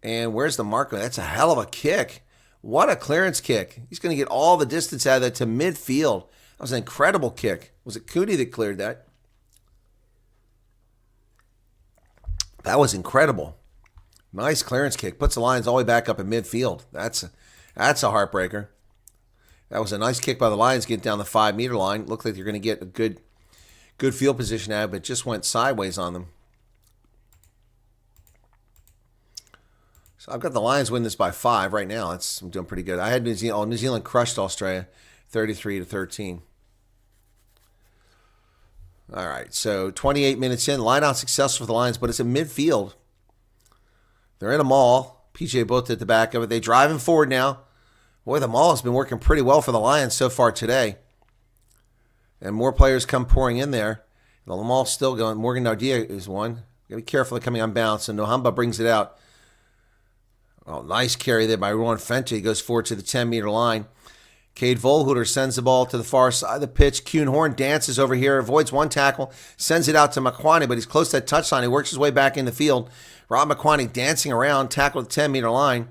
S2: And where's the marker? That's a hell of a kick. What a clearance kick. He's going to get all the distance out of that to midfield. That was an incredible kick. Was it Cooney that cleared that? That was incredible. Nice clearance kick. Puts the Lions all the way back up in midfield. That's a heartbreaker. That was a nice kick by the Lions getting down the 5-meter line. Looked like they're going to get a good field position out, but just went sideways on them. So I've got the Lions win this by 5 right now. I'm doing pretty good. I had New Zealand. New Zealand crushed Australia 33-13. All right, so 28 minutes in. Line out successful for the Lions, but it's in midfield. They're in a maul. PJ Bota at the back of it. They driving forward now. Boy, the maul has been working pretty well for the Lions so far today. And more players come pouring in there. The maul's still going. Morgan Aldia is one. Got to be careful of coming on bounce. And Nohamba brings it out. Oh, nice carry there by Ron Fenty. He goes forward to the 10-meter line. Cade Volhuter sends the ball to the far side of the pitch. Kuhnhorn dances over here, avoids one tackle, sends it out to McQuaney, but he's close to that touchline. He works his way back in the field. Rob McQuaney dancing around, tackle at the 10-meter line.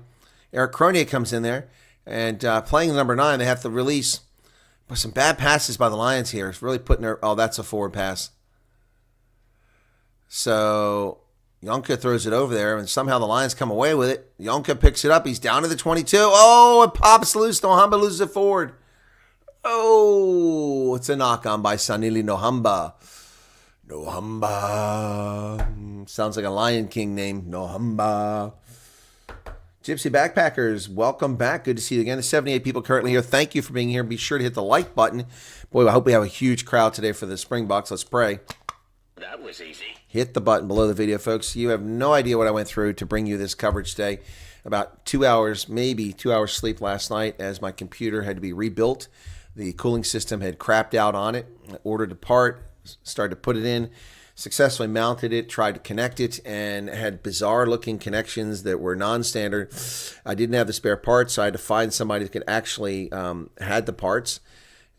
S2: Eric Cronier comes in there, and playing the number 9, they have to release. But some bad passes by the Lions here. It's really putting their... Oh, that's a forward pass. So Yonka throws it over there, and somehow the Lions come away with it. Yonka picks it up. He's down to the 22. Oh, it pops loose. Nohamba loses it forward. Oh, it's a knock-on by Sanili Nohamba. Nohamba. Sounds like a Lion King name. Nohamba. Gypsy Backpackers, welcome back. Good to see you again. There's 78 people currently here. Thank you for being here. Be sure to hit the like button. Boy, I hope we have a huge crowd today for the Springboks. Let's pray.
S3: That was easy.
S2: Hit the button below the video, folks. You have no idea what I went through to bring you this coverage today. About 2 hours, maybe 2 hours sleep last night as my computer had to be rebuilt. The cooling system had crapped out on it. I ordered a part, started to put it in, successfully mounted it, tried to connect it, and had bizarre-looking connections that were non-standard. I didn't have the spare parts, so I had to find somebody that could actually had the parts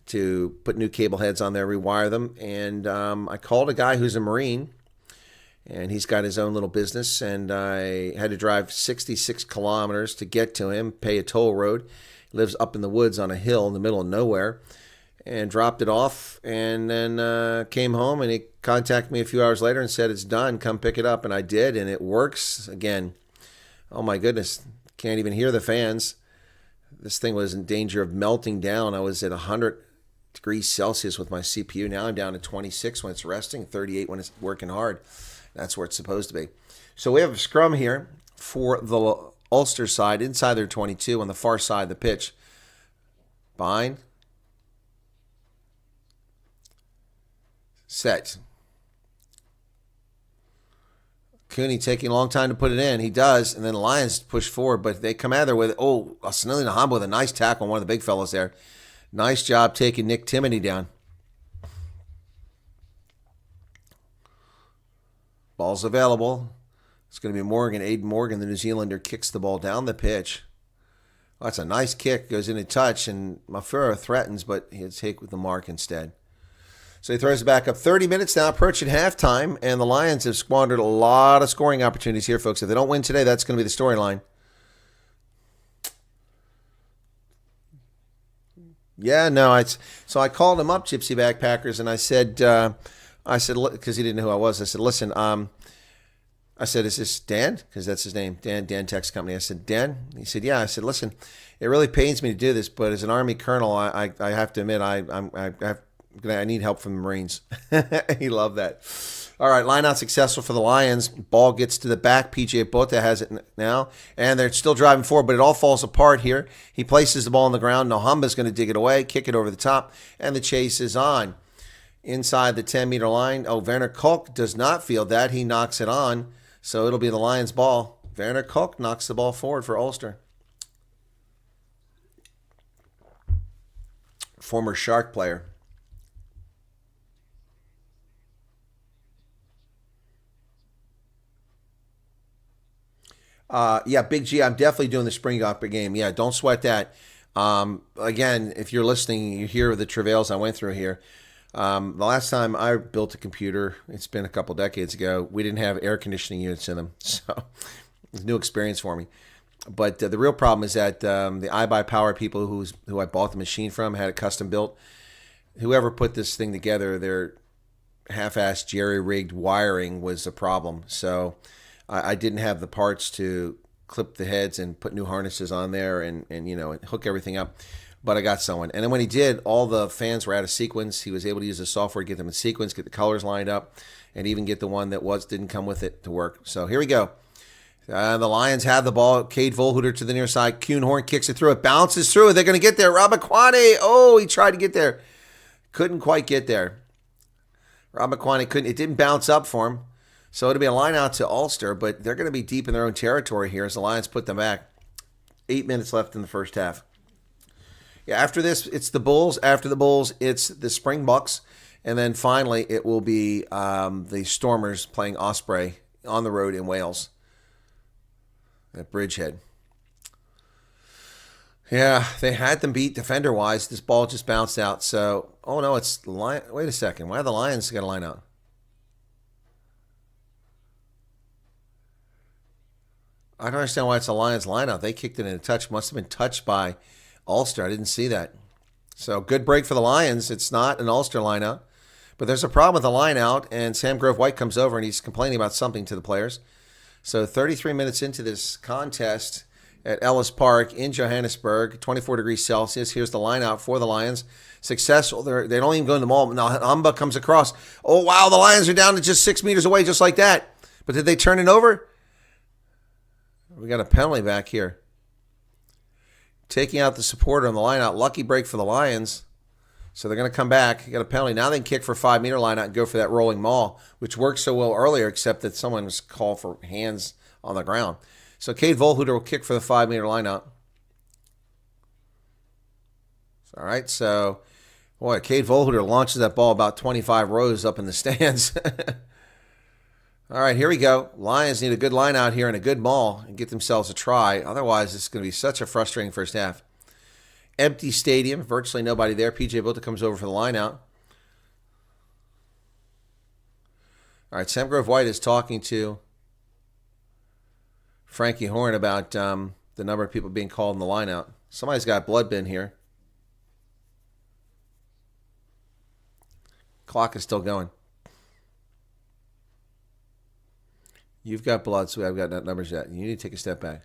S2: to put new cable heads on there, rewire them. And I called a guy who's a Marine, and he's got his own little business, and I had to drive 66 kilometers to get to him, pay a toll road. He lives up in the woods on a hill in the middle of nowhere, and dropped it off, and then came home, and he contacted me a few hours later and said, it's done, come pick it up. And I did, and it works again. Oh my goodness, can't even hear the fans. This thing was in danger of melting down. I was at 100 degrees Celsius with my CPU. Now I'm down to 26 when it's resting, 38 when it's working hard. That's where it's supposed to be. So we have a scrum here for the Ulster side, inside their 22 on the far side of the pitch. Bind. Set. Cooney taking a long time to put it in. He does, and then the Lions push forward, but they come out there with, Sanili Nohamba with a nice tackle on one of the big fellas there. Nice job taking Nick Timoney down. Ball's available. It's going to be Morgan. Aiden Morgan, the New Zealander, kicks the ball down the pitch. Oh, that's a nice kick. Goes in a touch, and Mafura threatens, but he'll take with the mark instead. So he throws it back up. 30 minutes now, approaching halftime, and the Lions have squandered a lot of scoring opportunities here, folks. If they don't win today, that's going to be the storyline. Yeah, no, so I called him up, Gypsy Backpackers, and I said, because he didn't know who I was, I said, listen, I said, is this Dan? Because that's his name, Dan Text Company. I said, Dan? He said, yeah. I said, listen, it really pains me to do this, but as an Army colonel, I have to admit, I need help from the Marines. He loved that. All right, line out successful for the Lions. Ball gets to the back. PJ Bota has it now, and they're still driving forward, but it all falls apart here. He places the ball on the ground. Nohamba's going to dig it away, kick it over the top, and the chase is on. Inside the 10-meter line. Oh, Werner Kolk does not field that. He knocks it on, so it'll be the Lions' ball. Werner Kolk knocks the ball forward for Ulster. Former Shark player. Yeah, Big G, I'm definitely doing the Springbok game. Yeah, don't sweat that. Again, if you're listening, you hear the travails I went through here. The last time I built a computer, it's been a couple decades ago, we didn't have air conditioning units in them. So it was a new experience for me. But the real problem is that the iBuyPower people who I bought the machine from had it custom built. Whoever put this thing together, their half-assed jerry-rigged wiring was the problem. So I didn't have the parts to clip the heads and put new harnesses on there and hook everything up. But I got someone. And then when he did, all the fans were out of sequence. He was able to use the software to get them in sequence, get the colors lined up, and even get the one that didn't come with it to work. So here we go. The Lions have the ball. Cade Volhuter to the near side. Kuhnhorn kicks it through. It bounces through. They're going to get there. Ramakwane. Oh, he tried to get there. Couldn't quite get there. Ramakwane couldn't. It didn't bounce up for him. So it'll be a line out to Ulster, but they're going to be deep in their own territory here as the Lions put them back. 8 minutes left in the first half. Yeah, after this, it's the Bulls. After the Bulls, it's the Springboks. And then finally, it will be the Stormers playing Osprey on the road in Wales at Bridgehead. Yeah, they had them beat defender-wise. This ball just bounced out. So, oh no, it's Lion. Wait a second. Why are the Lions got to line out? I don't understand why it's a Lions lineout. They kicked it in a touch. Must have been touched by Ulster. I didn't see that. So, good break for the Lions. It's not an Ulster lineout. But there's a problem with the lineout, and Sam Grove-White comes over and he's complaining about something to the players. So, 33 minutes into this contest at Ellis Park in Johannesburg, 24 degrees Celsius. Here's the line out for the Lions. Successful. They don't even go in the mall. Now, Amba comes across. Oh, wow, the Lions are down to just 6 meters away, just like that. But did they turn it over? We got a penalty back here. Taking out the supporter on the line out. Lucky break for the Lions. So they're going to come back. You got a penalty. Now they can kick for 5 meter line out and go for that rolling maul, which worked so well earlier, except that someone was called for hands on the ground. So Cade Volhuter will kick for the 5 meter line out. All right, so, boy, Cade Volhuter launches that ball about 25 rows up in the stands. All right, here we go. Lions need a good line out here and a good maul and get themselves a try. Otherwise, it's going to be such a frustrating first half. Empty stadium, virtually nobody there. PJ Bota comes over for the line out. All right, Sam Grove-White is talking to Frankie Horn about the number of people being called in the line out. Somebody's got blood bin here. Clock is still going. You've got blood, so I've got numbers yet. You need to take a step back.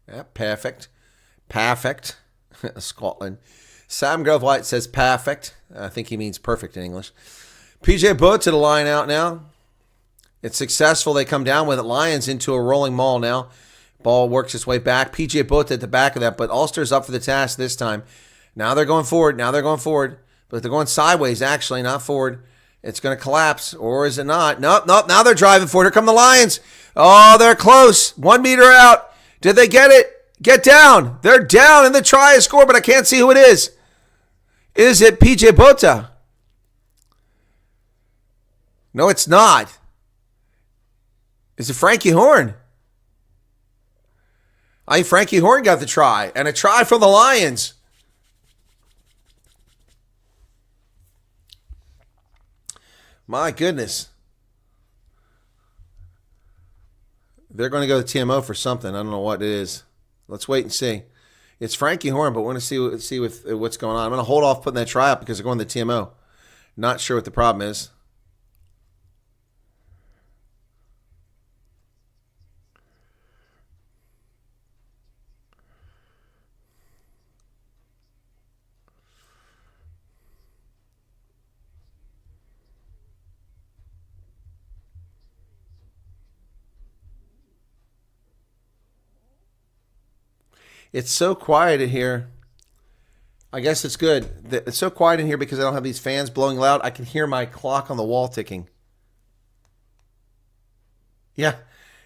S2: Yeah, perfect. Perfect. Scotland. Sam Grove-White says perfect. I think he means perfect in English. PJ Butt to the line out now. It's successful. They come down with it. Lions into a rolling maul now. Ball works its way back. PJ Butt at the back of that, but Ulster's up for the task this time. Now they're going forward. But they're going sideways, actually, not forward. It's going to collapse, or is it not? Nope. Now they're driving forward. Here come the Lions. Oh, they're close. 1 meter out. Did they get it? Get down. They're down, and the try is scored, but I can't see who it is. Is it PJ Bota? No, it's not. Is it Frankie Horn? Frankie Horn got the try, and a try for the Lions. My goodness. They're going to go to TMO for something. I don't know what it is. Let's wait and see. It's Frankie Horn, but we're going to see what's going on. I'm going to hold off putting that try up because they're going to TMO. Not sure what the problem is. It's so quiet in here. I guess it's good. It's so quiet in here because I don't have these fans blowing loud. I can hear my clock on the wall ticking. Yeah,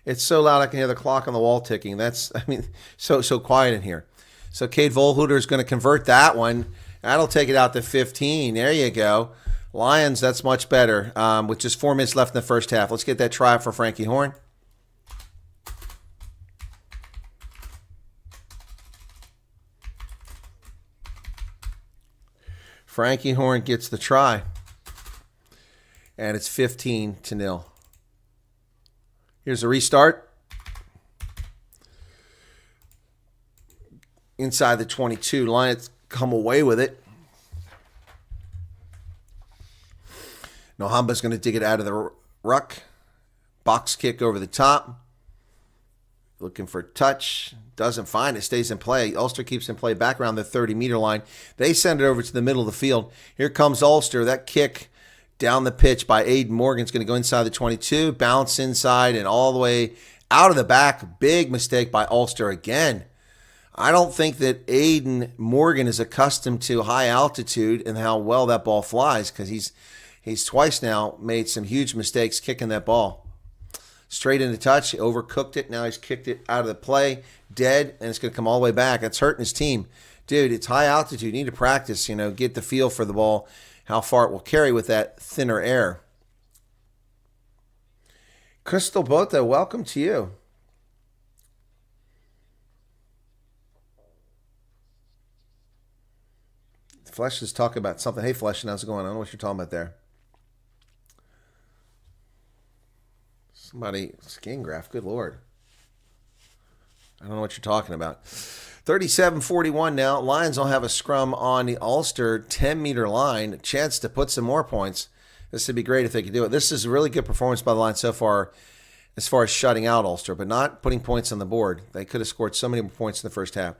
S2: it's so loud I can hear the clock on the wall ticking. So quiet in here. So Cade Volhuter is going to convert that one. That'll take it out to 15. There you go. Lions, that's much better. With just 4 minutes left in the first half. Let's get that try for Frankie Horn. Frankie Horn gets the try. And it's 15-0. Here's a restart. Inside the 22. Lions come away with it. Nohamba's going to dig it out of the ruck. Box kick over the top. Looking for touch. Doesn't find it. Stays in play. Ulster keeps in play back around the 30-meter line. They send it over to the middle of the field. Here comes Ulster. That kick down the pitch by Aiden Morgan's going to go inside the 22. Bounce inside and all the way out of the back. Big mistake by Ulster again. I don't think that Aiden Morgan is accustomed to high altitude and how well that ball flies because he's twice now made some huge mistakes kicking that ball. Straight into touch, overcooked it. Now he's kicked it out of the play, dead, and it's going to come all the way back. It's hurting his team. Dude, it's high altitude. You need to practice, get the feel for the ball, how far it will carry with that thinner air. Crystal Bota, welcome to you. Flesh is talking about something. Hey, Flesh, how's it going? I don't know what you're talking about there. Somebody, skin graft, good Lord. I don't know what you're talking about. 37-41 now. Lions will have a scrum on the Ulster 10-meter line. A chance to put some more points. This would be great if they could do it. This is a really good performance by the Lions so far as shutting out Ulster, but not putting points on the board. They could have scored so many more points in the first half.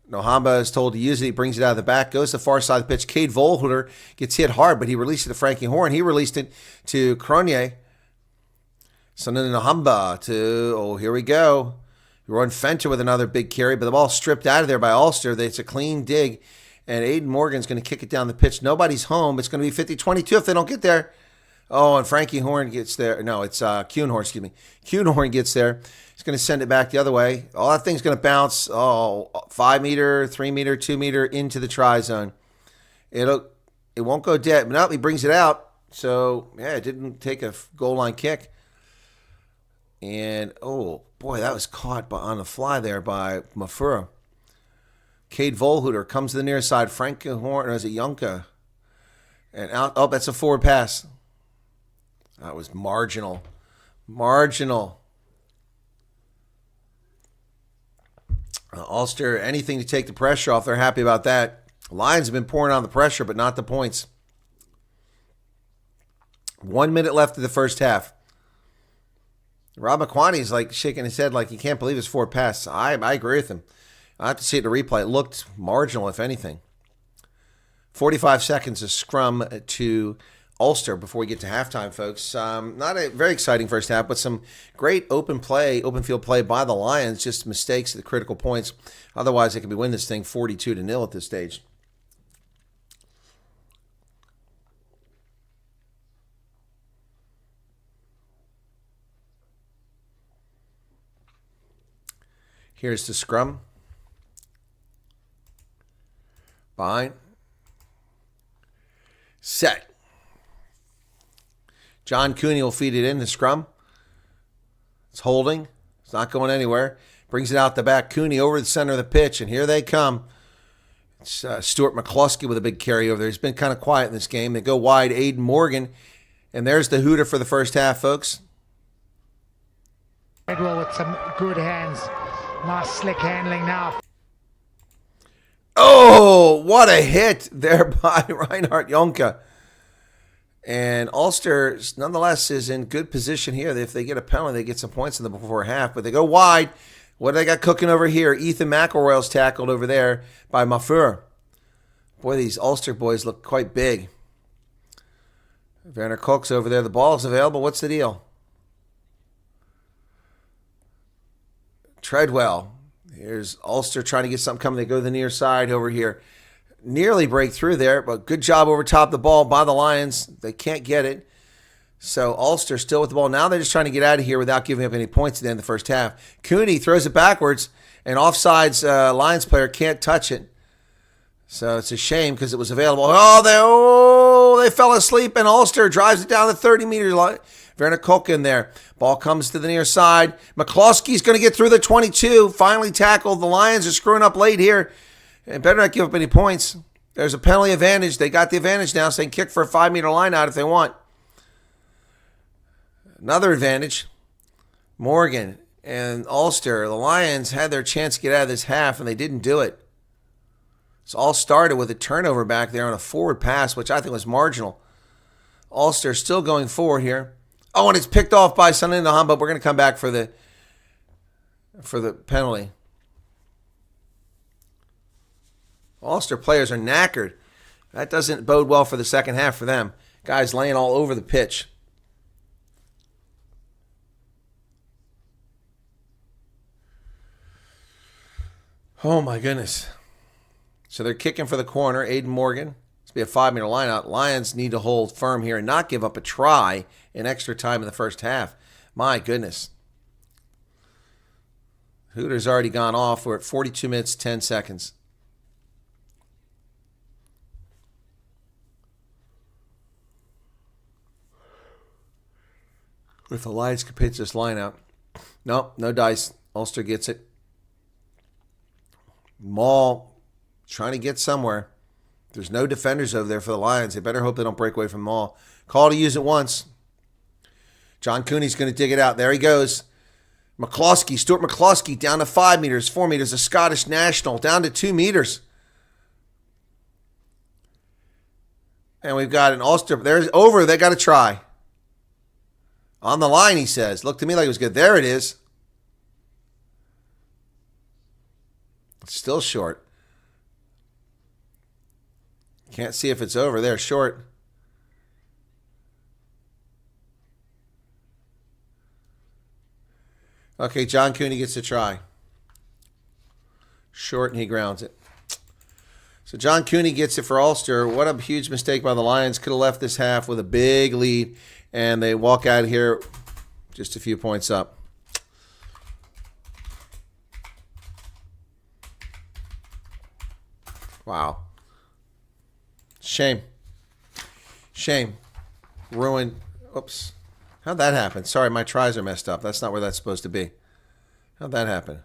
S2: Nohamba is told to use it. He brings it out of the back, goes to the far side of the pitch. Cade Volhuter gets hit hard, but he released it to Frankie Horn. He released it to Cronje. So then Nohamba to, here we go. Ron Fenter with another big carry, but the ball stripped out of there by Ulster. It's a clean dig, and Aiden Morgan's going to kick it down the pitch. Nobody's home. It's going to be 50-22 if they don't get there. Oh, and Frankie Horn gets there. No, it's Kuhnhorn, excuse me. Kuhnhorn gets there. He's going to send it back the other way. Oh, that thing's going to bounce, 5 meter, 3 meter, 2 meter into the try zone. It won't go dead. But no, he brings it out. So, yeah, it didn't take a goal line kick. And, oh, boy, that was caught on the fly there by Mafura. Cade Volhuter comes to the near side. Frankie Horn, or is it Yonka? And out. Oh, that's a forward pass. That was marginal. Ulster, anything to take the pressure off. They're happy about that. Lions have been pouring on the pressure, but not the points. 1 minute left of the first half. Rob McQuaney's like shaking his head like he can't believe his forward pass. I agree with him. I have to see it in the replay. It looked marginal, if anything. 45 seconds of scrum to Ulster before we get to halftime, folks. Not a very exciting first half, but some great open field play by the Lions. Just mistakes at the critical points. Otherwise, they could be winning this thing 42-0 at this stage. Here's the scrum. Behind. Set. John Cooney will feed it in the scrum. It's holding. It's not going anywhere. Brings it out the back. Cooney over the center of the pitch, and here they come. It's Stuart McCluskey with a big carry over there. He's been kind of quiet in this game. They go wide. Aiden Morgan. And there's the hooter for the first half, folks.
S3: Edwell with some good hands. Nice slick handling now.
S2: Oh, what a hit there by Reinhard Jonke. And Ulster, nonetheless, is in good position here. If they get a penalty, they get some points in the before half. But they go wide. What do they got cooking over here? Ethan McElroy's tackled over there by Mafur. Boy, these Ulster boys look quite big. Werner Koch's over there. The ball's available. What's the deal? Treadwell. Here's Ulster trying to get something coming. They go to the near side over here. Nearly break through there, but good job over top of the ball by the Lions. They can't get it. So Ulster still with the ball. Now they're just trying to get out of here without giving up any points at the end of the first half. Cooney throws it backwards, and offsides Lions player can't touch it. So it's a shame because it was available. They fell asleep, and Ulster drives it down the 30-meter line. Werner Koch in there. Ball comes to the near side. McCloskey's going to get through the 22. Finally tackled. The Lions are screwing up late here. And better not give up any points. There's a penalty advantage. They got the advantage now, so they can kick for a 5-meter line out if they want. Another advantage. Morgan and Ulster. The Lions had their chance to get out of this half, and they didn't do it. It's all started with a turnover back there on a forward pass, which I think was marginal. Ulster still going forward here. Oh, and it's picked off by Sunday Naham, but we're going to come back for the penalty. Ulster players are knackered. That doesn't bode well for the second half for them. Guys laying all over the pitch. Oh, my goodness. So they're kicking for the corner. Aiden Morgan. It's be a 5-meter line out. Lions need to hold firm here and not give up a try in extra time in the first half. My goodness. Hooters already gone off. We're at 42 minutes, 10 seconds. If the Lions could pitch this line out. Nope, no dice. Ulster gets it. Maul trying to get somewhere. There's no defenders over there for the Lions. They better hope they don't break away from them all. Call to use it once. John Cooney's going to dig it out. There he goes. Stuart McCloskey down to 5 meters, 4 meters. A Scottish national down to 2 meters. And we've got an Ulster. There's over. They got to try. On the line, he says. Looked to me like it was good. There it is. It's still short. Can't see if it's over there. Short. Okay, John Cooney gets a try. Short, and he grounds it. So John Cooney gets it for Ulster. What a huge mistake by the Lions. Could have left this half with a big lead, and they walk out here just a few points up. Wow. Shame. Ruined. Oops. How'd that happen? Sorry, my tries are messed up. That's not where that's supposed to be. How'd that happen?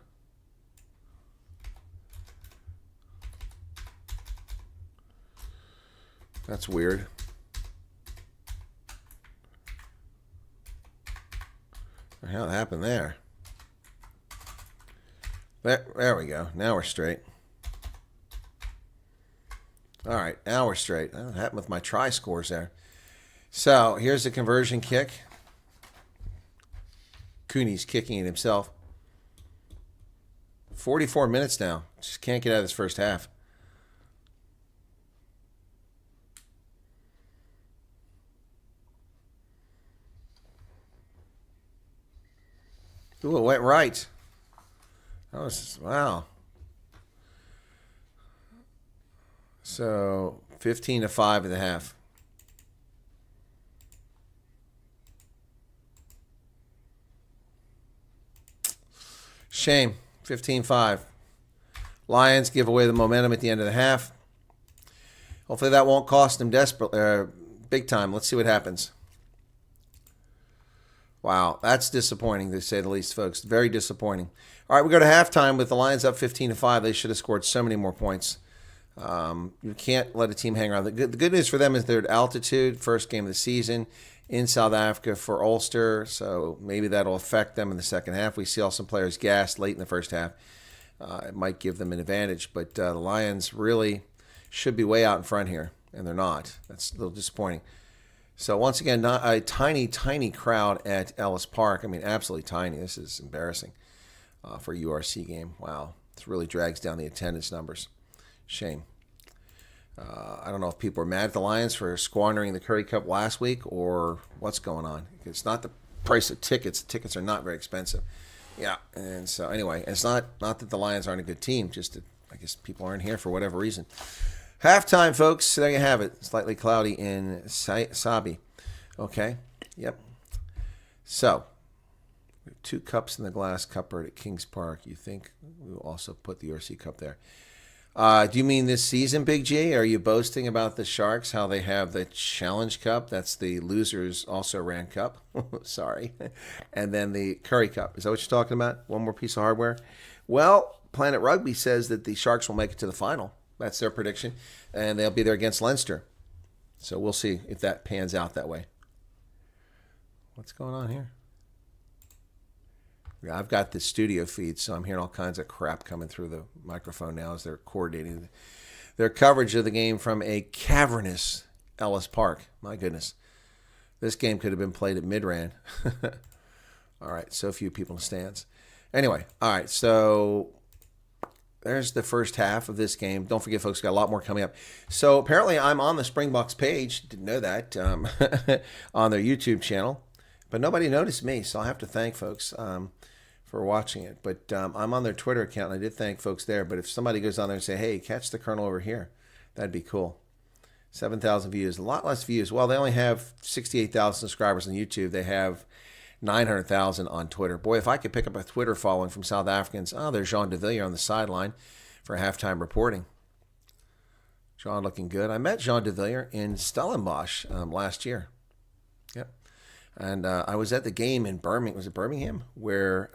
S2: That's weird. How'd that happen there? There we go. Now we're straight. All right, now we're straight. What happened with my try scores there? So here's the conversion kick. Cooney's kicking it himself. 44 minutes now. Just can't get out of this first half. Ooh, it went right. That was, wow. So 15-5 at the half. Shame. 15-5. Lions give away the momentum at the end of the half. Hopefully that won't cost them big time. Let's see what happens. Wow, that's disappointing, to say the least, folks. Very disappointing. All right, we go to halftime with the Lions up 15-5. They should have scored so many more points. You can't let a team hang around. The good news for them is they're at altitude, first game of the season in South Africa for Ulster, so maybe that'll affect them in the second half. We see all some players gassed late in the first half. It might give them an advantage, but the Lions really should be way out in front here, and they're not. That's a little disappointing. So once again, not a tiny, tiny crowd at Ellis Park. I mean, absolutely tiny. This is embarrassing for a URC game. Wow. This really drags down the attendance numbers. Shame. I don't know if people are mad at the Lions for squandering the Currie Cup last week or what's going on. It's not the price of tickets. Tickets are not very expensive. Yeah, and so anyway, it's not that the Lions aren't a good team, just that I guess people aren't here for whatever reason. Halftime, folks. There you have it. Slightly cloudy in Sabi. Okay. Yep. So, we have 2 cups in the glass cupboard at Kings Park. You think we will also put the URC Cup there? Do you mean this season, Big G? Are you boasting about the Sharks, how they have the Challenge Cup? That's the losers also ran cup. Sorry. And then the Currie Cup. Is that what you're talking about? One more piece of hardware? Well, Planet Rugby says that the Sharks will make it to the final. That's their prediction. And they'll be there against Leinster. So we'll see if that pans out that way. What's going on here? Yeah, I've got the studio feed, so I'm hearing all kinds of crap coming through the microphone now as they're coordinating their coverage of the game from a cavernous Ellis Park. My goodness. This game could have been played at Midran. All right, so few people in the stands. Anyway, all right, so there's the first half of this game. Don't forget, folks, got a lot more coming up. So apparently I'm on the Springboks page. Didn't know that. On their YouTube channel. But nobody noticed me, so I'll have to thank folks for watching it. But I'm on their Twitter account, and I did thank folks there. But if somebody goes on there and say, hey, catch the Colonel over here, that'd be cool. 7,000 views, a lot less views. Well, they only have 68,000 subscribers on YouTube. They have 900,000 on Twitter. Boy, if I could pick up a Twitter following from South Africans. Oh, there's Jean de Villiers on the sideline for halftime reporting. Jean looking good. I met Jean de Villiers in Stellenbosch last year. Yep. And I was at the game in Birmingham. Was it Birmingham? Where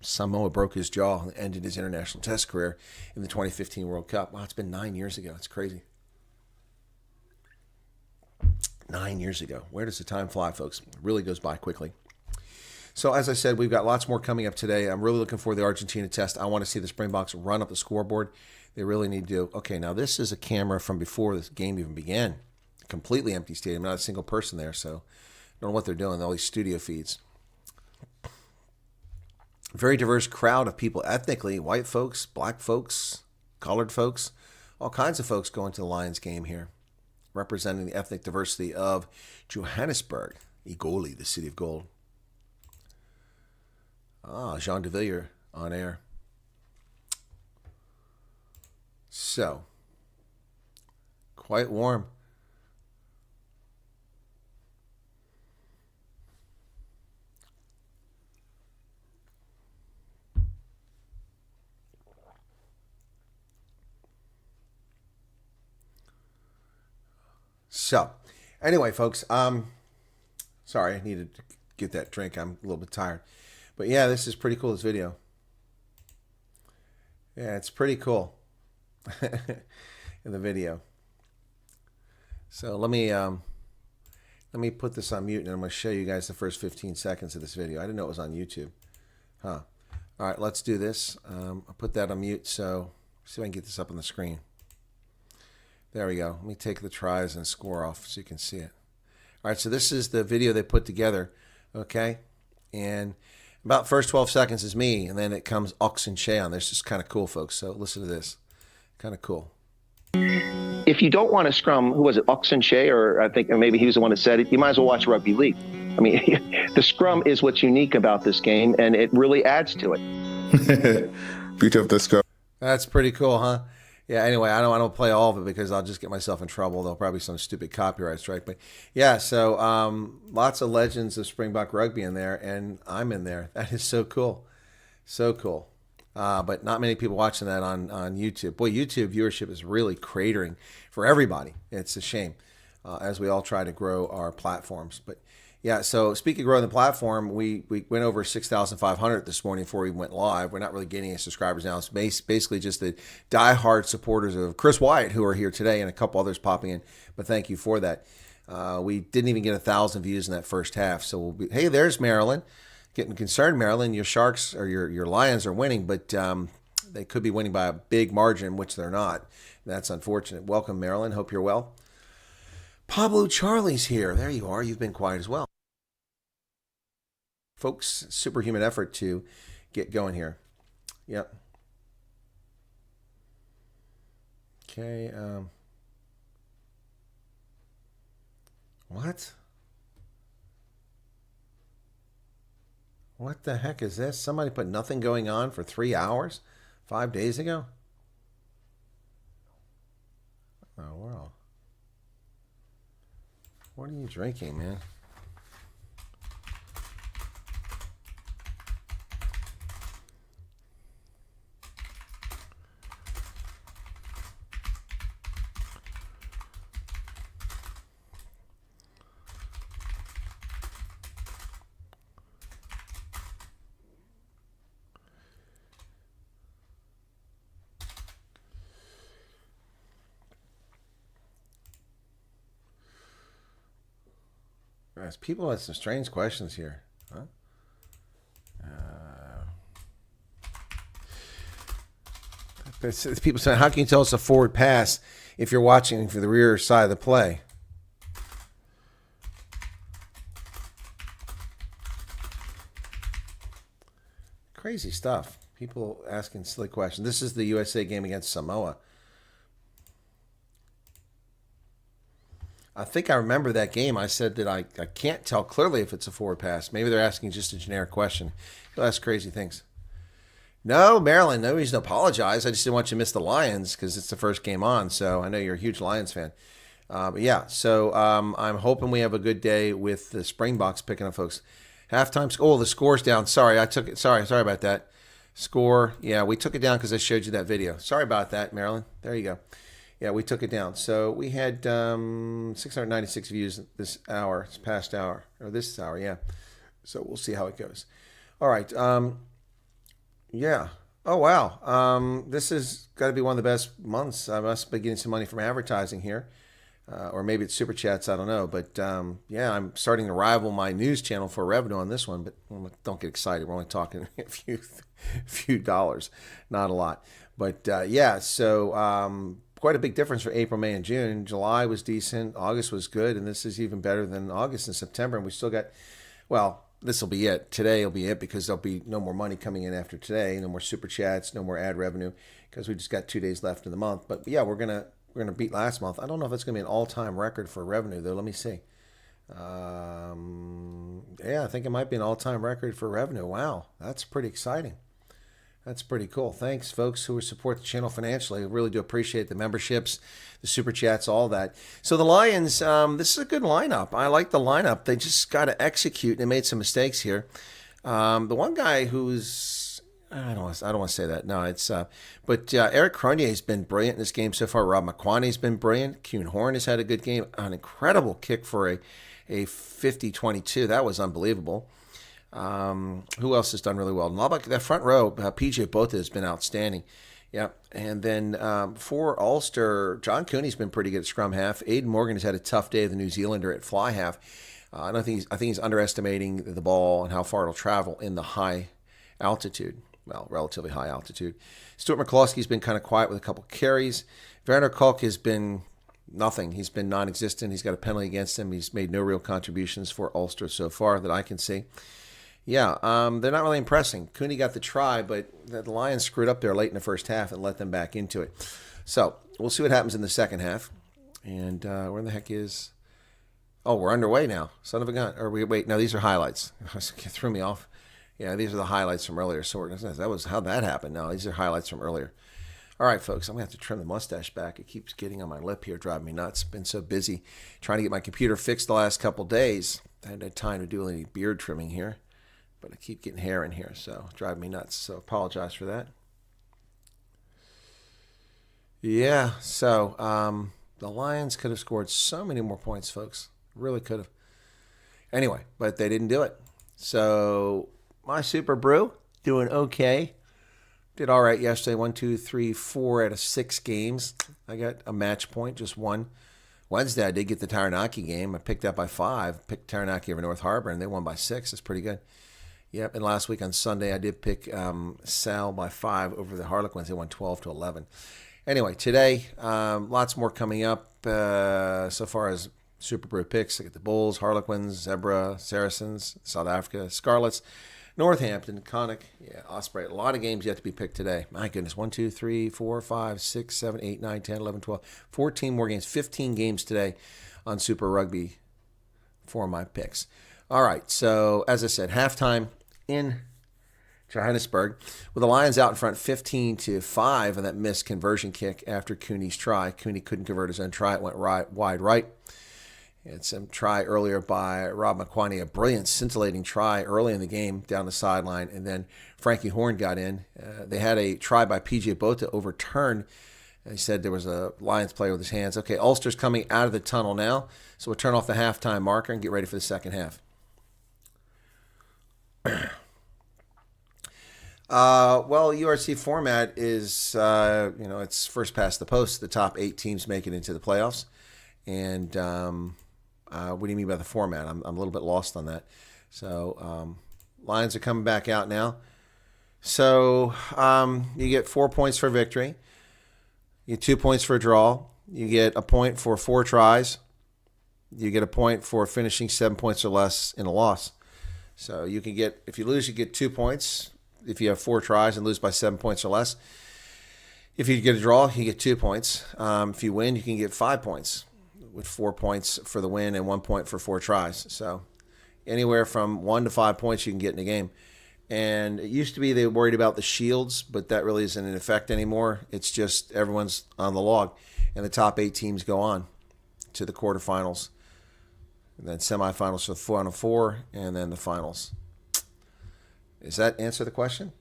S2: Samoa broke his jaw and ended his international test career in the 2015 World Cup. Wow, it's been 9 years ago. It's crazy. 9 years ago. Where does the time fly, folks? It really goes by quickly. So as I said, we've got lots more coming up today. I'm really looking for the Argentina test. I want to see the Springboks run up the scoreboard. They really need to. Okay, now this is a camera from before this game even began. Completely empty stadium, not a single person there. So I don't know what they're doing. All these studio feeds. Very diverse crowd of people ethnically. White folks, black folks, colored folks. All kinds of folks going to the Lions game here, representing the ethnic diversity of Johannesburg, Igoli, the city of gold. Ah, Jean de Villiers on air. So, quite warm. So, anyway, folks, sorry, I needed to get that drink. I'm a little bit tired. But yeah, this is pretty cool, this video. Yeah, it's pretty cool in the video. So let me put this on mute, and I'm going to show you guys the first 15 seconds of this video. I didn't know it was on YouTube. Huh. All right, let's do this. I'll put that on mute, so see if I can get this up on the screen. There we go. Let me take the tries and score off so you can see it. All right, so this is the video they put together, okay? And about first 12 seconds is me, and then it comes Ox and Shay on. This is kind of cool, folks. So listen to this. Kind of cool.
S4: If you don't want to scrum, who was it, Ox and Shay, or I think maybe he was the one that said it, you might as well watch rugby league. I mean, the scrum is what's unique about this game, and it really adds to it.
S5: Beauty of the scrum.
S2: That's pretty cool, huh? Yeah, anyway, I don't play all of it because I'll just get myself in trouble. There'll probably be some stupid copyright strike. But yeah, so lots of legends of Springbok rugby in there, and I'm in there. That is so cool. So cool. But not many people watching that on YouTube. Boy, YouTube viewership is really cratering for everybody. It's a shame as we all try to grow our platforms. But yeah, so speaking of growing the platform, we went over 6,500 this morning before we went live. We're not really getting any subscribers now. It's basically just the diehard supporters of Chris Wyatt who are here today and a couple others popping in. But thank you for that. We didn't even get 1,000 views in that first half. So we'll be, hey, there's Maryland. Getting concerned, Maryland. Your Sharks or your Lions are winning, but they could be winning by a big margin, which they're not. That's unfortunate. Welcome, Maryland. Hope you're well. Pablo Charlie's here. There you are. You've been quiet as well. Folks, superhuman effort to get going here. Yep. Okay. What? What the heck is this? Somebody put nothing going on for 3 hours 5 days ago? Oh, wow. What are you drinking, man? Guys, people have some strange questions here. Huh? People saying, how can you tell it's a forward pass if you're watching for the rear side of the play? Crazy stuff. People asking silly questions. This is the USA game against Samoa. I think I remember that game. I said that I can't tell clearly if it's a forward pass. Maybe they're asking just a generic question. You'll ask crazy things. No, Maryland, no reason to apologize. I just didn't want you to miss the Lions because it's the first game on. So I know you're a huge Lions fan. But yeah, so I'm hoping we have a good day with the Springboks picking up, folks. Halftime. Oh, the score's down. Sorry, I took it. Sorry about that. Score. Yeah, we took it down because I showed you that video. Sorry about that, Maryland. There you go. Yeah, we took it down. So we had 696 views this past hour, or this hour, yeah. So we'll see how it goes. All right. Yeah. Oh, wow. This has got to be one of the best months. I must be getting some money from advertising here. Or maybe it's super chats. I don't know. But yeah, I'm starting to rival my news channel for revenue on this one. But don't get excited. We're only talking a few dollars, not a lot. But yeah, so quite a big difference for April, May, and June. July was decent. August was good. And this is even better than August and September. And we still got, well, this will be it. Today will be it because there'll be no more money coming in after today. No more super chats, no more ad revenue because we just got 2 days left in the month. But yeah, we're gonna beat last month. I don't know if it's gonna be an all-time record for revenue though. Let me see. Yeah, I think it might be an all-time record for revenue. Wow, that's pretty exciting. That's pretty cool. Thanks, folks who support the channel financially. I really do appreciate the memberships, the super chats, all that. So the Lions, this is a good lineup. I like the lineup. They just got to execute. They made some mistakes here. The one guy who's, I don't want to say that. No, it's, but Eric Cronje has been brilliant in this game so far. Rob McQuaney has been brilliant. Kuhn Horn has had a good game. An incredible kick for a 50-22. That was unbelievable. Who else has done really well? That front row, PJ Botha has been outstanding. Yeah, and then for Ulster, John Cooney's been pretty good at scrum half. Aidan Morgan has had a tough day of the New Zealander at fly half. I think he's underestimating the ball and how far it'll travel in the high altitude. Well, relatively high altitude. Stuart McCloskey's been kind of quiet with a couple carries. Werner Kolk has been nothing. He's been non-existent. He's got a penalty against him. He's made no real contributions for Ulster so far that I can see. Yeah, they're not really impressing. Cooney got the try, but the Lions screwed up there late in the first half and let them back into it. So we'll see what happens in the second half. And where the heck is... Oh, we're underway now. Son of a gun. Or wait, no, these are highlights. It threw me off. Yeah, these are the highlights from earlier. So that was how that happened. No, these are highlights from earlier. All right, folks, I'm going to have to trim the mustache back. It keeps getting on my lip here, driving me nuts. Been so busy trying to get my computer fixed the last couple days. I hadn't had time to do any beard trimming here. But I keep getting hair in here, so driving me nuts. So apologize for that. Yeah, so the Lions could have scored so many more points, folks. Really could have. Anyway, but they didn't do it. So my Super Brew, doing okay. Did all right yesterday. 1, 2, 3, 4 out of 6 games. I got a match point, just one. Wednesday, I did get the Taranaki game. I picked that by 5. Picked Taranaki over North Harbor, and they won by 6. That's pretty good. Yep, and last week on Sunday, I did pick Sal by 5 over the Harlequins. They won 12-11. Anyway, today, lots more coming up so far as Super Brew picks. I get the Bulls, Harlequins, Zebra, Saracens, South Africa, Scarlets, Northampton, Connacht, Osprey. A lot of games yet to be picked today. My goodness, 1, 2, 3, 4, 5, 6, 7, 8, 9, 10, 11, 12, 14 more games, 15 games today on Super Rugby for my picks. All right, so as I said, halftime in Johannesburg with the Lions out in front 15-5 on that missed conversion kick after Cooney's try. Cooney couldn't convert his own try. It went wide right. Had some try earlier by Rob McQuaney, a brilliant, scintillating try early in the game down the sideline, and then Frankie Horn got in. They had a try by PJ Botha overturned. He said there was a Lions player with his hands. Okay, Ulster's coming out of the tunnel now, so we'll turn off the halftime marker and get ready for the second half. Well, URC format is, it's first past the post. The top 8 teams make it into the playoffs. And what do you mean by the format? I'm a little bit lost on that. So Lions are coming back out now. So you get 4 points for victory. You get 2 points for a draw. You get a point for 4 tries. You get a point for finishing 7 points or less in a loss. So you can get, if you lose, you get 2 points. If you have 4 tries and lose by 7 points or less. If you get a draw, you get 2 points. If you win, you can get 5 points with 4 points for the win and 1 point for 4 tries. So anywhere from 1 to 5 points you can get in a game. And it used to be they were worried about the shields, but that really isn't in effect anymore. It's just everyone's on the log. And the top 8 teams go on to the quarterfinals. And then semifinals for the final 4, and then the finals. Does that answer the question?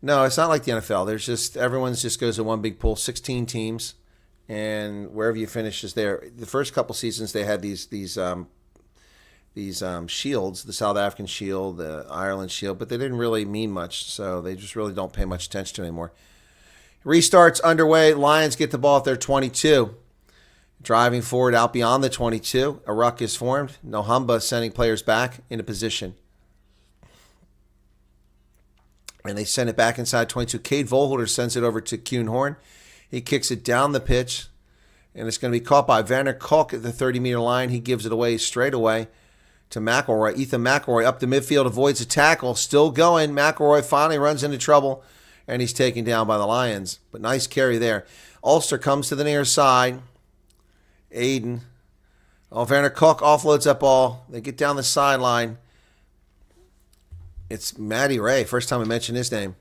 S2: No, it's not like the NFL. There's just, everyone's just goes to one big pool, 16 teams, and wherever you finish is there. The first couple seasons they had these shields, the South African shield, the Ireland shield, but they didn't really mean much, so they just really don't pay much attention to it anymore. Restarts underway. Lions get the ball at their 22. Driving forward out beyond the 22. A ruck is formed. Nohamba sending players back into position. And they send it back inside 22. Cade Volholder sends it over to Kuhn Horn. He kicks it down the pitch. And it's going to be caught by Werner Koch at the 30-meter line. He gives it away straight away to McElroy. Ethan McElroy up the midfield, avoids a tackle. Still going. McElroy finally runs into trouble. And he's taken down by the Lions. But nice carry there. Ulster comes to the near side. Aiden. Oh, Werner Koch offloads that ball. They get down the sideline. It's Matty Ray. First time I mentioned his name.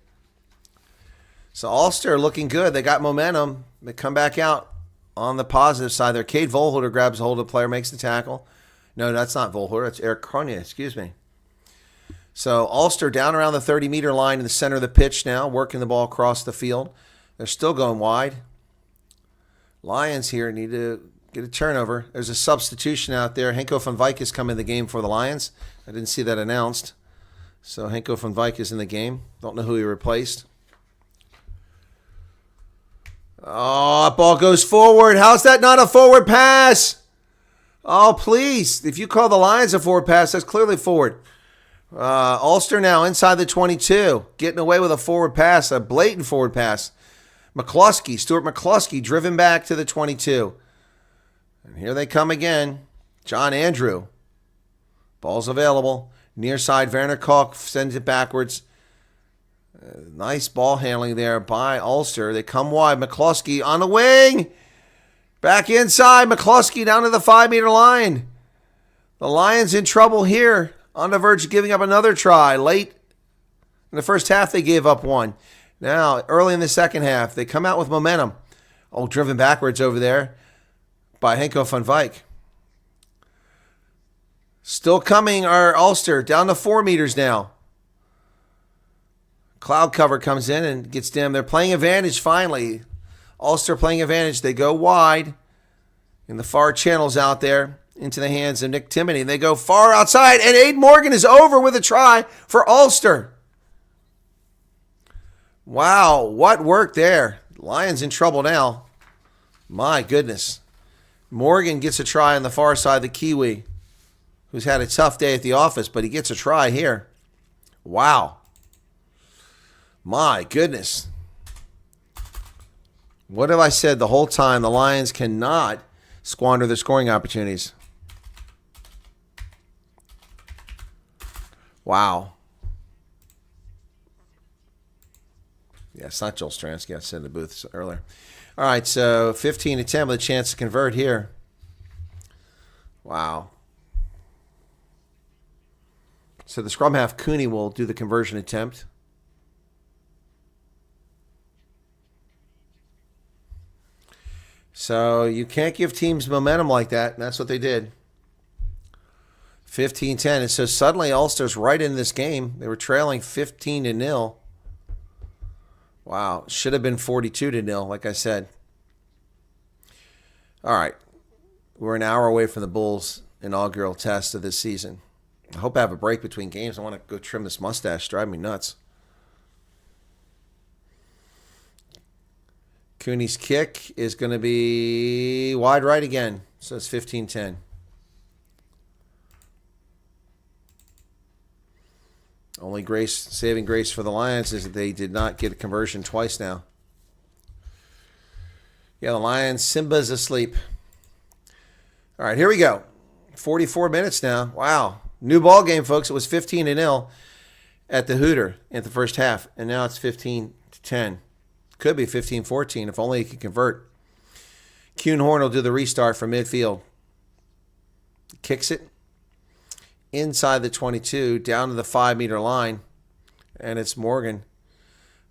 S2: So Ulster looking good. They got momentum. They come back out on the positive side there. Cade Volholder grabs a hold of the player, makes the tackle. No, that's not Volholder. That's Eric Cronia. Excuse me. So Ulster down around the 30-meter line in the center of the pitch now, working the ball across the field. They're still going wide. Lions here need to get a turnover. There's a substitution out there. Henko van Wyk is coming in the game for the Lions. I didn't see that announced. So Henko van Wyk is in the game. Don't know who he replaced. Oh, that ball goes forward. How's that not a forward pass? Oh, please. If you call the Lions a forward pass, that's clearly forward. Ulster now inside the 22. Getting away with a forward pass, a blatant forward pass. Stuart McCluskey driven back to the 22. And here they come again. John Andrew. Ball's available. Near side, Werner Koch sends it backwards. Nice ball handling there by Ulster. They come wide. McCluskey on the wing. Back inside. McCluskey down to the 5-meter line. The Lions in trouble here. On the verge of giving up another try. Late in the first half, they gave up one. Now, early in the second half, they come out with momentum. Oh, driven backwards over there by Henko van Wyk. Still coming are Ulster, down to 4 meters now. Cloud cover comes in and gets them. They're playing advantage finally. Ulster playing advantage. They go wide in the far channels out there into the hands of Nick Timoney. They go far outside, and Aiden Morgan is over with a try for Ulster. Wow, what work there. Lions in trouble now. My goodness. Morgan gets a try on the far side, the Kiwi, who's had a tough day at the office, but he gets a try here. Wow. My goodness. What have I said the whole time? The Lions cannot squander their scoring opportunities. Wow. Yeah, it's not Joel Stransky. I said in the booth earlier. All right, so 15-10 with a chance to convert here. Wow. So the scrum half, Cooney, will do the conversion attempt. So you can't give teams momentum like that, and that's what they did. 15-10. And so suddenly Ulster's right in this game. They were trailing 15-0. Wow. Should have been 42-0, like I said. All right. We're an hour away from the Bulls' inaugural test of this season. I hope I have a break between games. I want to go trim this mustache. It's driving me nuts. Cooney's kick is going to be wide right again. So it's 15-10. Only saving grace for the Lions is that they did not get a conversion twice now. Yeah, the Lions, Simba's asleep. All right, here we go. 44 minutes now. Wow. New ball game, folks. It was 15-0 at the Hooter at the first half, and now it's 15-10. Could be 15-14 if only he could convert. Kuhn Horn will do the restart from midfield. Kicks it inside the 22, down to the 5-meter line, and it's Morgan.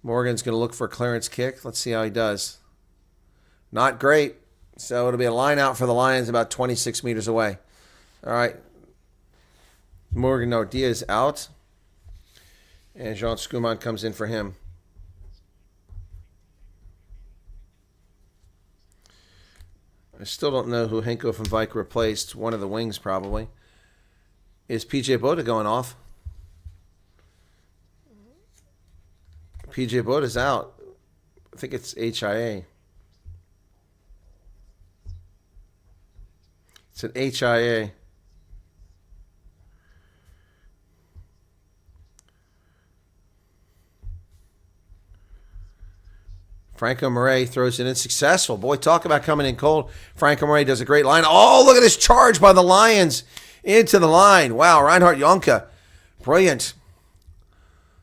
S2: Morgan's going to look for a clearance kick. Let's see how he does. Not great, so it'll be a line out for the Lions about 26 meters away. All right. Diaz out, and Jean Schumann comes in for him. I still don't know who Henko van Wyk replaced. One of the wings, probably. Is PJ Boda going off? PJ Boda's out. I think it's HIA. It's an HIA. Franco Murray throws it in successful. Boy, talk about coming in cold. Franco Murray does a great line. Oh, look at this charge by the Lions into the line. Wow, Reinhard Jonke. Brilliant.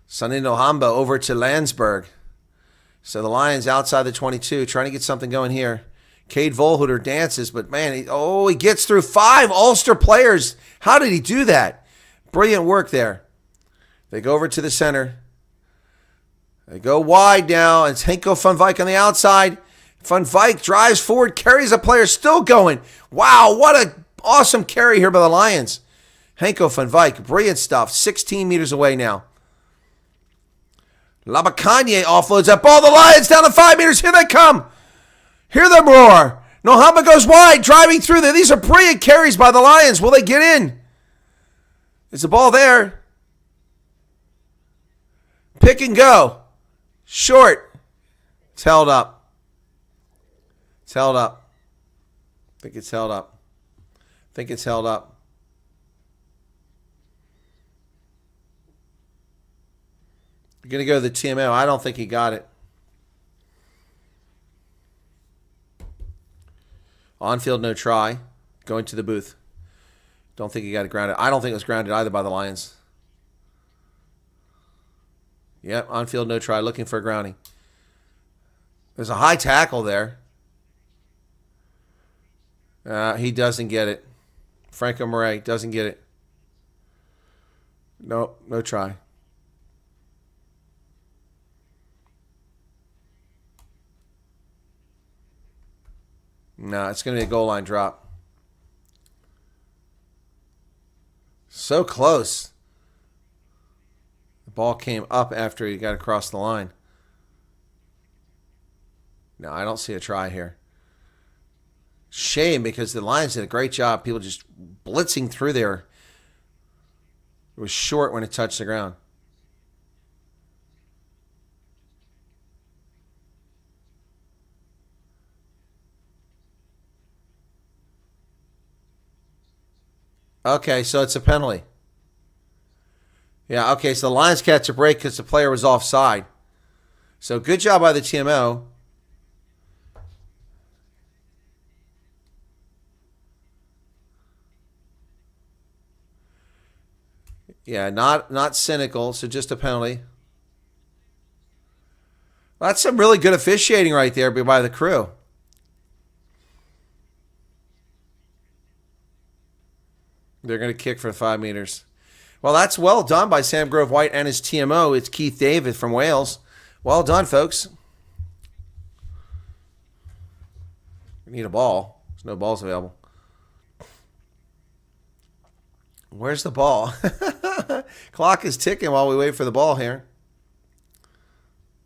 S2: Sonny Nohamba over to Landsberg. So the Lions outside the 22, trying to get something going here. Cade Volhuter dances, but man, he gets through 5 Ulster players. How did he do that? Brilliant work there. They go over to the center. They go wide now. It's Henko van Wyk on the outside. Van Wyk drives forward, carries a player, still going. Wow, what an awesome carry here by the Lions. Henko van Wyk, brilliant stuff. 16 meters away now. Labakanye offloads that ball. The Lions down to 5 meters. Here they come. Hear them roar. Nohamba goes wide, driving through there. These are brilliant carries by the Lions. Will they get in? Is the ball there? Pick and go. Short. It's held up. It's held up. I think it's held up. I think it's held up. You're going to go to the TMO. I don't think he got it. On field, no try. Going to the booth. Don't think he got it grounded. I don't think it was grounded either by the Lions. Yep, on field, no try. Looking for a grounding. There's a high tackle there. He doesn't get it. Franco Murray doesn't get it. No, no try. No, it's going to be a goal line drop. So close. The ball came up after he got across the line. No, I don't see a try here. Shame, because the Lions did a great job. People just blitzing through there. It was short when it touched the ground. Okay, so it's a penalty. Yeah, okay, so the Lions catch a break because the player was offside. So good job by the TMO. Yeah, not cynical, so just a penalty. That's some really good officiating right there by the crew. They're going to kick for 5 meters. Well, that's well done by Sam Grove White and his TMO. It's Keith David from Wales. Well done, folks. We need a ball. There's no balls available. Where's the ball? Clock is ticking while we wait for the ball here.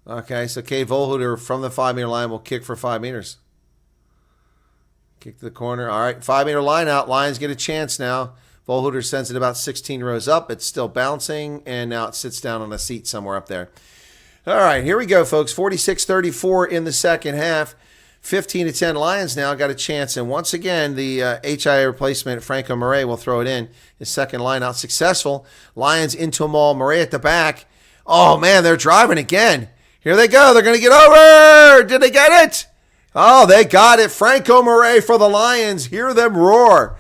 S2: Okay, so Cade Volhuter from the 5 meter line will kick for 5 meters. Kick to the corner. All right, 5 meter line out. Lions get a chance now. Volhuter sends it about 16 rows up. It's still bouncing, and now it sits down on a seat somewhere up there. All right, here we go, folks. 46-34 in the second half. 15-10 Lions now got a chance. And once again, the HIA replacement, Franco Murray, will throw it in. His second line out successful. Lions into a maul. Murray at the back. Oh, man, they're driving again. Here they go. They're going to get over. Did they get it? Oh, they got it. Franco Murray for the Lions. Hear them roar.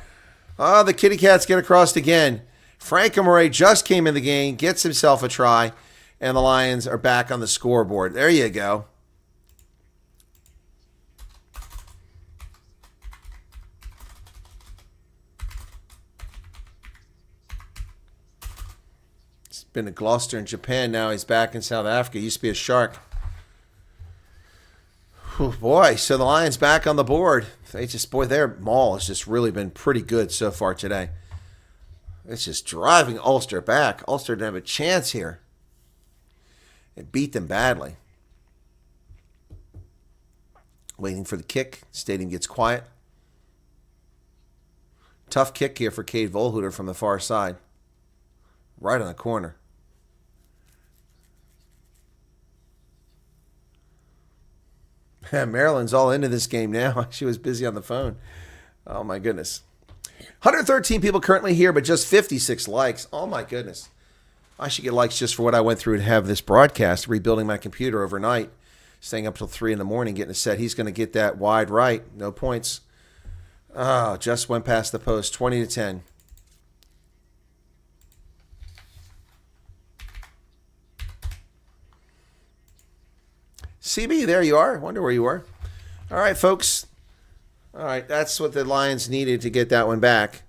S2: Oh, the Kitty Cats get across again. Franco Murray just came in the game, gets himself a try, and the Lions are back on the scoreboard. There you go. He's been to Gloucester in Japan. Now he's back in South Africa. He used to be a Shark. Oh boy, so the Lions back on the board. Their maul has just really been pretty good so far today. It's just driving Ulster back. Ulster didn't have a chance here. It beat them badly. Waiting for the kick. Stadium gets quiet. Tough kick here for Cade Volhuter from the far side. Right on the corner. Maryland's all into this game now. She was busy on the phone. Oh, my goodness. 113 people currently here, but just 56 likes. Oh, my goodness. I should get likes just for what I went through to have this broadcast, rebuilding my computer overnight, staying up till 3 in the morning, getting a set. He's going to get that wide right. No points. Oh, just went past the post, 20-10. CB, there you are. Wonder where you were. All right, folks. All right, that's what the Lions needed to get that one back.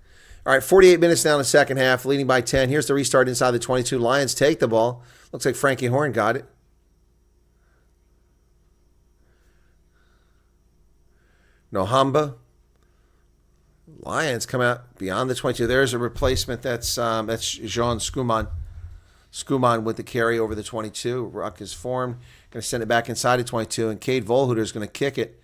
S2: All right, 48 minutes now in the second half, leading by 10. Here's the restart inside the 22. Lions take the ball. Looks like Frankie Horn got it. Nohamba. Lions come out beyond the 22. There's a replacement. That's Jean Schumann. Schumann with the carry over the 22. Ruck is formed. Going to send it back inside the 22. And Cade Volhuter is going to kick it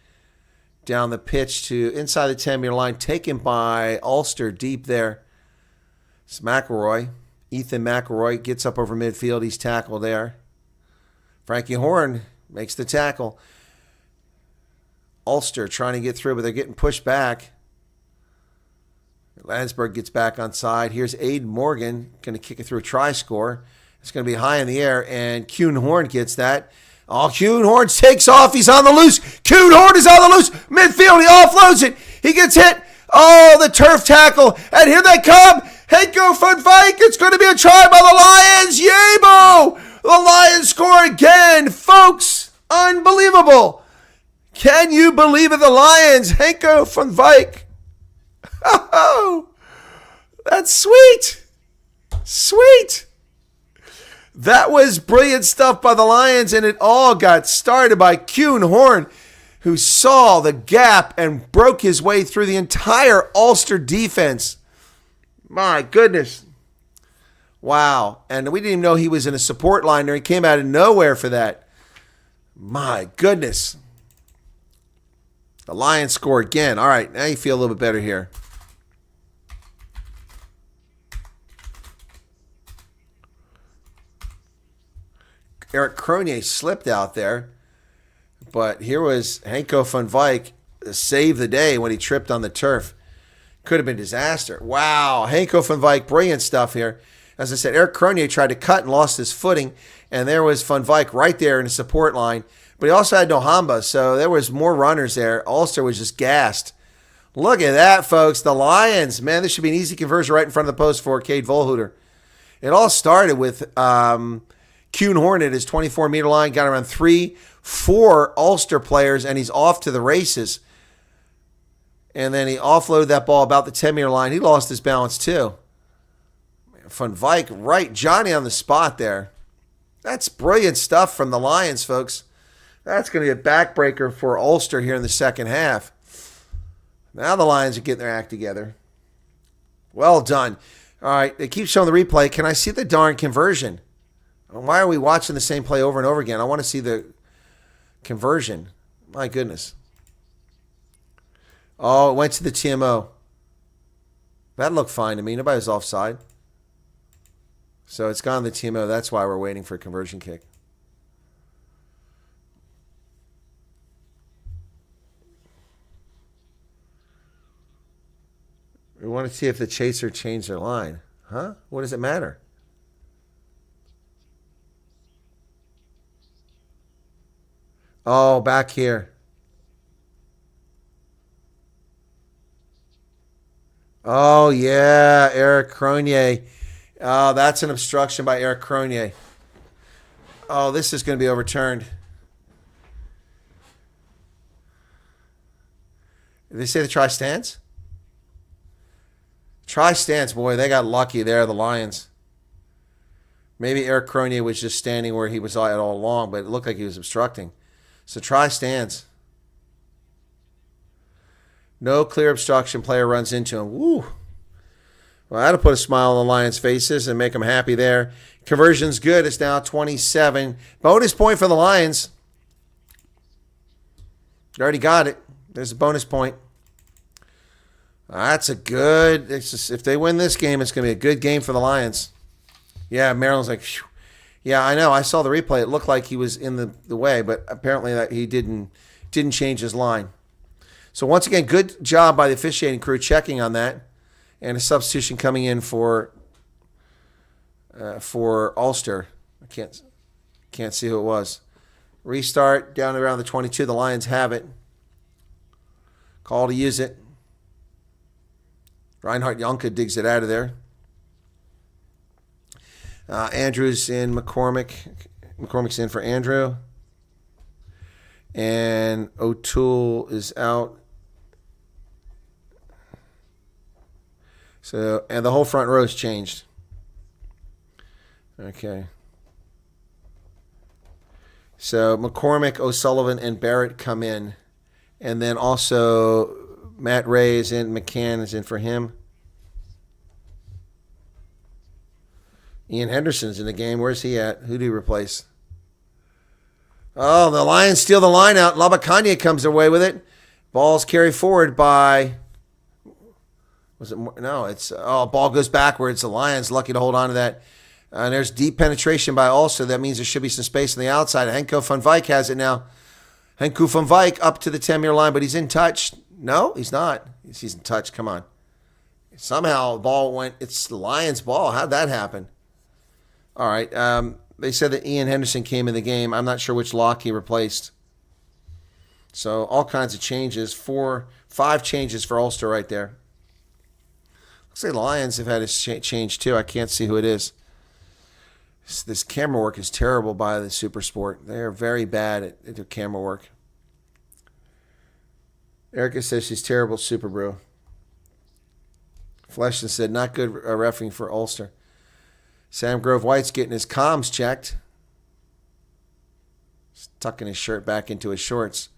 S2: down the pitch to inside the 10-meter line. Taken by Ulster deep there. It's McElroy. Ethan McElroy gets up over midfield. He's tackled there. Frankie Horn makes the tackle. Ulster trying to get through, but they're getting pushed back. Landsberg gets back on side. Here's Aiden Morgan going to kick it through a try score. It's going to be high in the air, and Kuhn Horn gets that. Oh, Kuhn Horn takes off. He's on the loose. Kuhn Horn is on the loose. Midfield, he offloads it. He gets hit. Oh, the turf tackle. And here they come. Henko van Wyk. It's going to be a try by the Lions. Yabo! The Lions score again. Folks, unbelievable. Can you believe it? The Lions, Henko van Wyk. Oh, that's sweet. Sweet. That was brilliant stuff by the Lions, and it all got started by Kuhn Horn, who saw the gap and broke his way through the entire Ulster defense. My goodness. Wow. And we didn't even know he was in a support line there. He came out of nowhere for that. My goodness. The Lions score again. All right, now you feel a little bit better here. Eric Cronier slipped out there, but here was Henko van Wyk to save the day when he tripped on the turf. Could have been disaster. Wow, Henko van Wyk, brilliant stuff here. As I said, Eric Cronier tried to cut and lost his footing, and there was van Wyk right there in the support line. But he also had Nohamba, so there was more runners there. Ulster was just gassed. Look at that, folks. The Lions, man, this should be an easy conversion right in front of the post for Cade Volhuter. It all started with Kuhn Horn at his 24-meter line, got around 3-4 Ulster players, and he's off to the races. And then he offloaded that ball about the 10-meter line. He lost his balance too. Van Wyk, right, Johnny on the spot there. That's brilliant stuff from the Lions, folks. That's going to be a backbreaker for Ulster here in the second half. Now the Lions are getting their act together. Well done. All right, they keep showing the replay. Can I see the darn conversion? Why are we watching the same play over and over again? I want to see the conversion. My goodness. Oh, it went to the TMO. That looked fine to me. Nobody was offside. So it's gone to the TMO. That's why we're waiting for a conversion kick. We want to see if the chaser changed their line. Huh? What does it matter? Oh, back here. Oh, yeah, Eric Cronier. Oh, that's an obstruction by Eric Cronier. Oh, this is going to be overturned. Did they say the try stands? Try stands, boy. They got lucky there, the Lions. Maybe Eric Cronier was just standing where he was at all along, but it looked like he was obstructing. So try stands. No clear obstruction. Player runs into him. Woo. Well, that'll put a smile on the Lions' faces and make them happy there. Conversion's good. It's now 27. Bonus point for the Lions. You already got it. There's a bonus point. That's a good. If they win this game, it's going to be a good game for the Lions. Yeah, Maryland's like, phew. Yeah, I know. I saw the replay. It looked like he was in the way, but apparently that he didn't change his line. So once again, good job by the officiating crew checking on that, and a substitution coming in for Ulster. I can't see who it was. Restart down around the 22. The Lions have it. Call to use it. Reinhard Jonke digs it out of there. Andrews in McCormick. McCormick's in for Andrew. And O'Toole is out. So, and the whole front row has changed. Okay. So McCormick, O'Sullivan, and Barrett come in. And then also Matt Ray is in. McCann is in for him. Ian Henderson's in the game. Where's he at? Who do you replace? Oh, the Lions steal the line out. Labakanya comes away with it. Ball's carried forward by... Was it more? No, it's... Oh, ball goes backwards. The Lions lucky to hold on to that. And there's deep penetration by Ulster. That means there should be some space on the outside. Henko van Wyk has it now. Henko van Wyk up to the 10-meter line, but he's in touch. No, he's not. He's in touch. Come on. Somehow the ball went... It's the Lions' ball. How'd that happen? All right. They said that Ian Henderson came in the game. I'm not sure which lock he replaced. So all kinds of changes. 5 changes for Ulster right there. Looks like the Lions have had a change too. I can't see who it is. This camera work is terrible by the Super Sport. They're very bad at their camera work. Erica says she's terrible at Super Brew. Fleshton said not good refereeing for Ulster. Sam Grove White's getting his comms checked. He's tucking his shirt back into his shorts.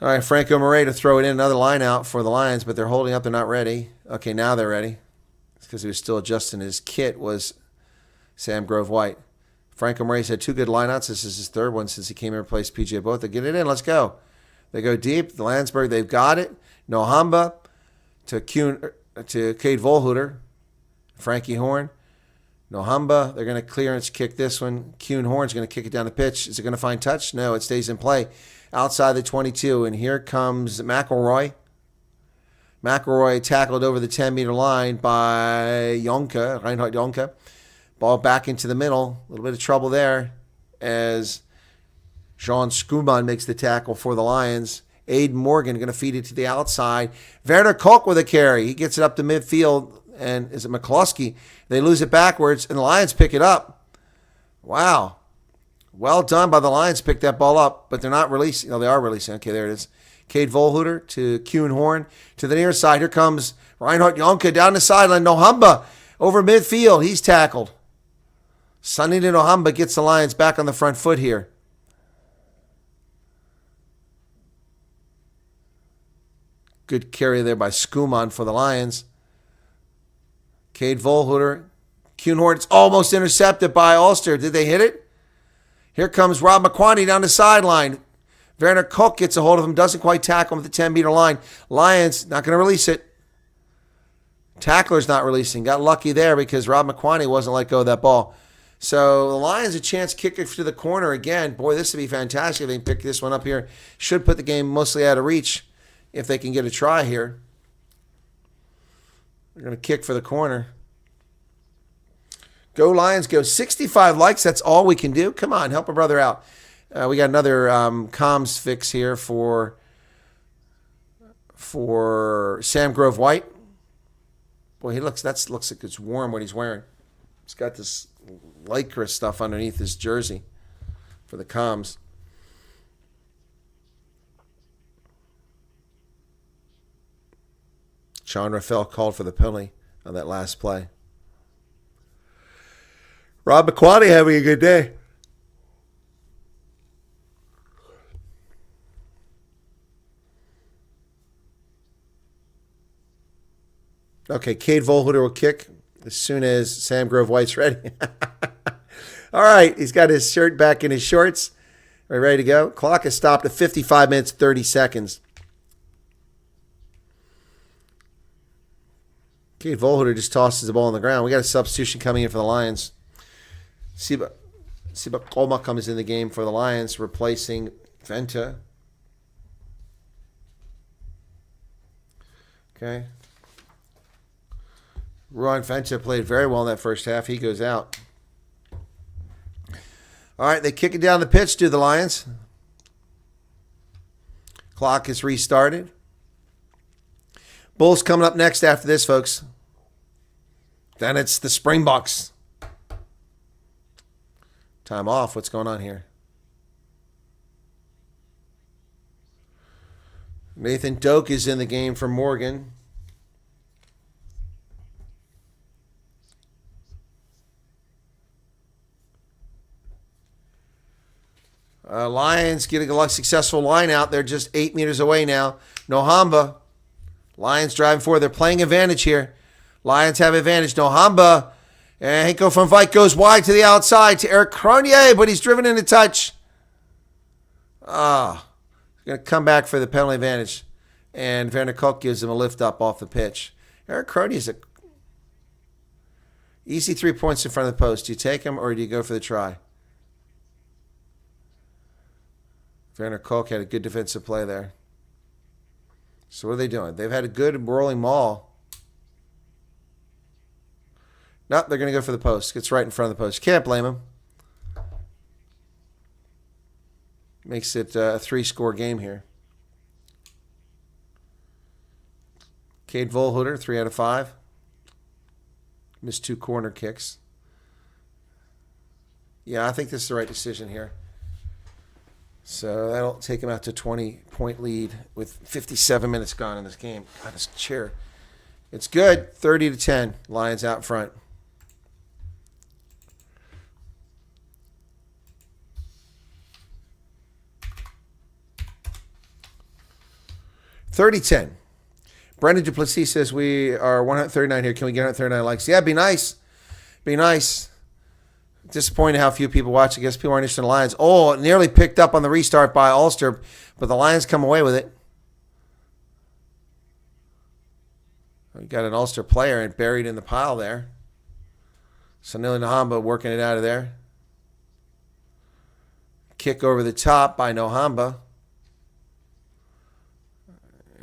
S2: All right, Franco Murray to throw it in. Another line out for the Lions, but they're holding up. They're not ready. Okay, now they're ready. It's because he was still adjusting his kit, was Sam Grove White. Franco Murray's had 2 good lineouts. This is his 3rd one since he came and replaced PJ Botha. Get it in. Let's go. They go deep. The Landsberg, they've got it. Nohamba to Cade Volhuter. Frankie Horn. Nohamba, they're going to clearance kick this one. Kuhn Horn's going to kick it down the pitch. Is it going to find touch? No, it stays in play outside the 22. And here comes McElroy. McElroy tackled over the 10-meter line by Jonke, Reinhard Jonke. Ball back into the middle. A little bit of trouble there as Jean Schumann makes the tackle for the Lions. Aiden Morgan going to feed it to the outside. Werner Koch with a carry. He gets it up to midfield. And is it McCloskey? They lose it backwards, and the Lions pick it up. Wow. Well done by the Lions, pick that ball up, but they're not releasing. No, they are releasing. Okay, there it is. Cade Volhuter to Kuhn Horn to the near side. Here comes Reinhard Jonke down the sideline. Nohamba over midfield. He's tackled. Sonny Nohamba gets the Lions back on the front foot here. Good carry there by Schumann for the Lions. Cade Volhuter. Kuhn Horn. It's almost intercepted by Ulster. Did they hit it? Here comes Rob McQuaney down the sideline. Werner Koch gets a hold of him. Doesn't quite tackle him at the 10-meter line. Lions not going to release it. Tackler's not releasing. Got lucky there because Rob McQuaney wasn't let go of that ball. So the Lions a chance to kick it to the corner again. Boy, this would be fantastic if they can pick this one up here. Should put the game mostly out of reach if they can get a try here. They're going to kick for the corner. Go Lions, go. 65 likes, that's all we can do. Come on, help a brother out. We got another comms fix here for Sam Grove White. Boy, looks like it's warm what he's wearing. He's got this lycra stuff underneath his jersey for the comms. Sean Rafael called for the penalty on that last play. Rob McQuaney having a good day. Okay, Cade Volhuter will kick as soon as Sam Grove White's ready. All right, he's got his shirt back in his shorts. Are we ready to go? Clock has stopped at 55 minutes, 30 seconds. Kate Volhuter just tosses the ball on the ground. We got a substitution coming in for the Lions. Siba Koma comes in the game for the Lions, replacing Venta. Okay. Ruan Venta played very well in that first half. He goes out. All right, they kick it down the pitch to the Lions. Clock is restarted. Bulls coming up next after this, folks. Then it's the Springboks. Time off. What's going on here? Nathan Doak is in the game for Morgan. Lions getting a successful line out. They're just 8 meters away now. Nohamba. Lions driving forward. They're playing advantage here. Lions have advantage. Nohamba. And Henko van Wyk goes wide to the outside to Eric Cronje, but he's driven into touch. He's going to come back for the penalty advantage. And Werner Koch gives him a lift up off the pitch. Eric Cronje is a easy 3 points in front of the post. Do you take him or do you go for the try? Werner Koch had a good defensive play there. So what are they doing? They've had a good rolling maul. Nope, they're going to go for the post. Gets right in front of the post. Can't blame him. Makes it a 3-score game here. Cade Volhuter, 3 out of 5. Missed 2 corner kicks. Yeah, I think this is the right decision here. So that'll take him out to 20-point lead with 57 minutes gone in this game. God, this chair. It's good. 30-10. Lions out front. $30-10. Brendan Duplessis says we are 139 here. Can we get 139 likes? Yeah, be nice. Be nice. Disappointed how few people watch. I guess people aren't interested in the Lions. Oh, it nearly picked up on the restart by Ulster, but the Lions come away with it. We got an Ulster player and buried in the pile there. Sanili Nohamba working it out of there. Kick over the top by Nohamba.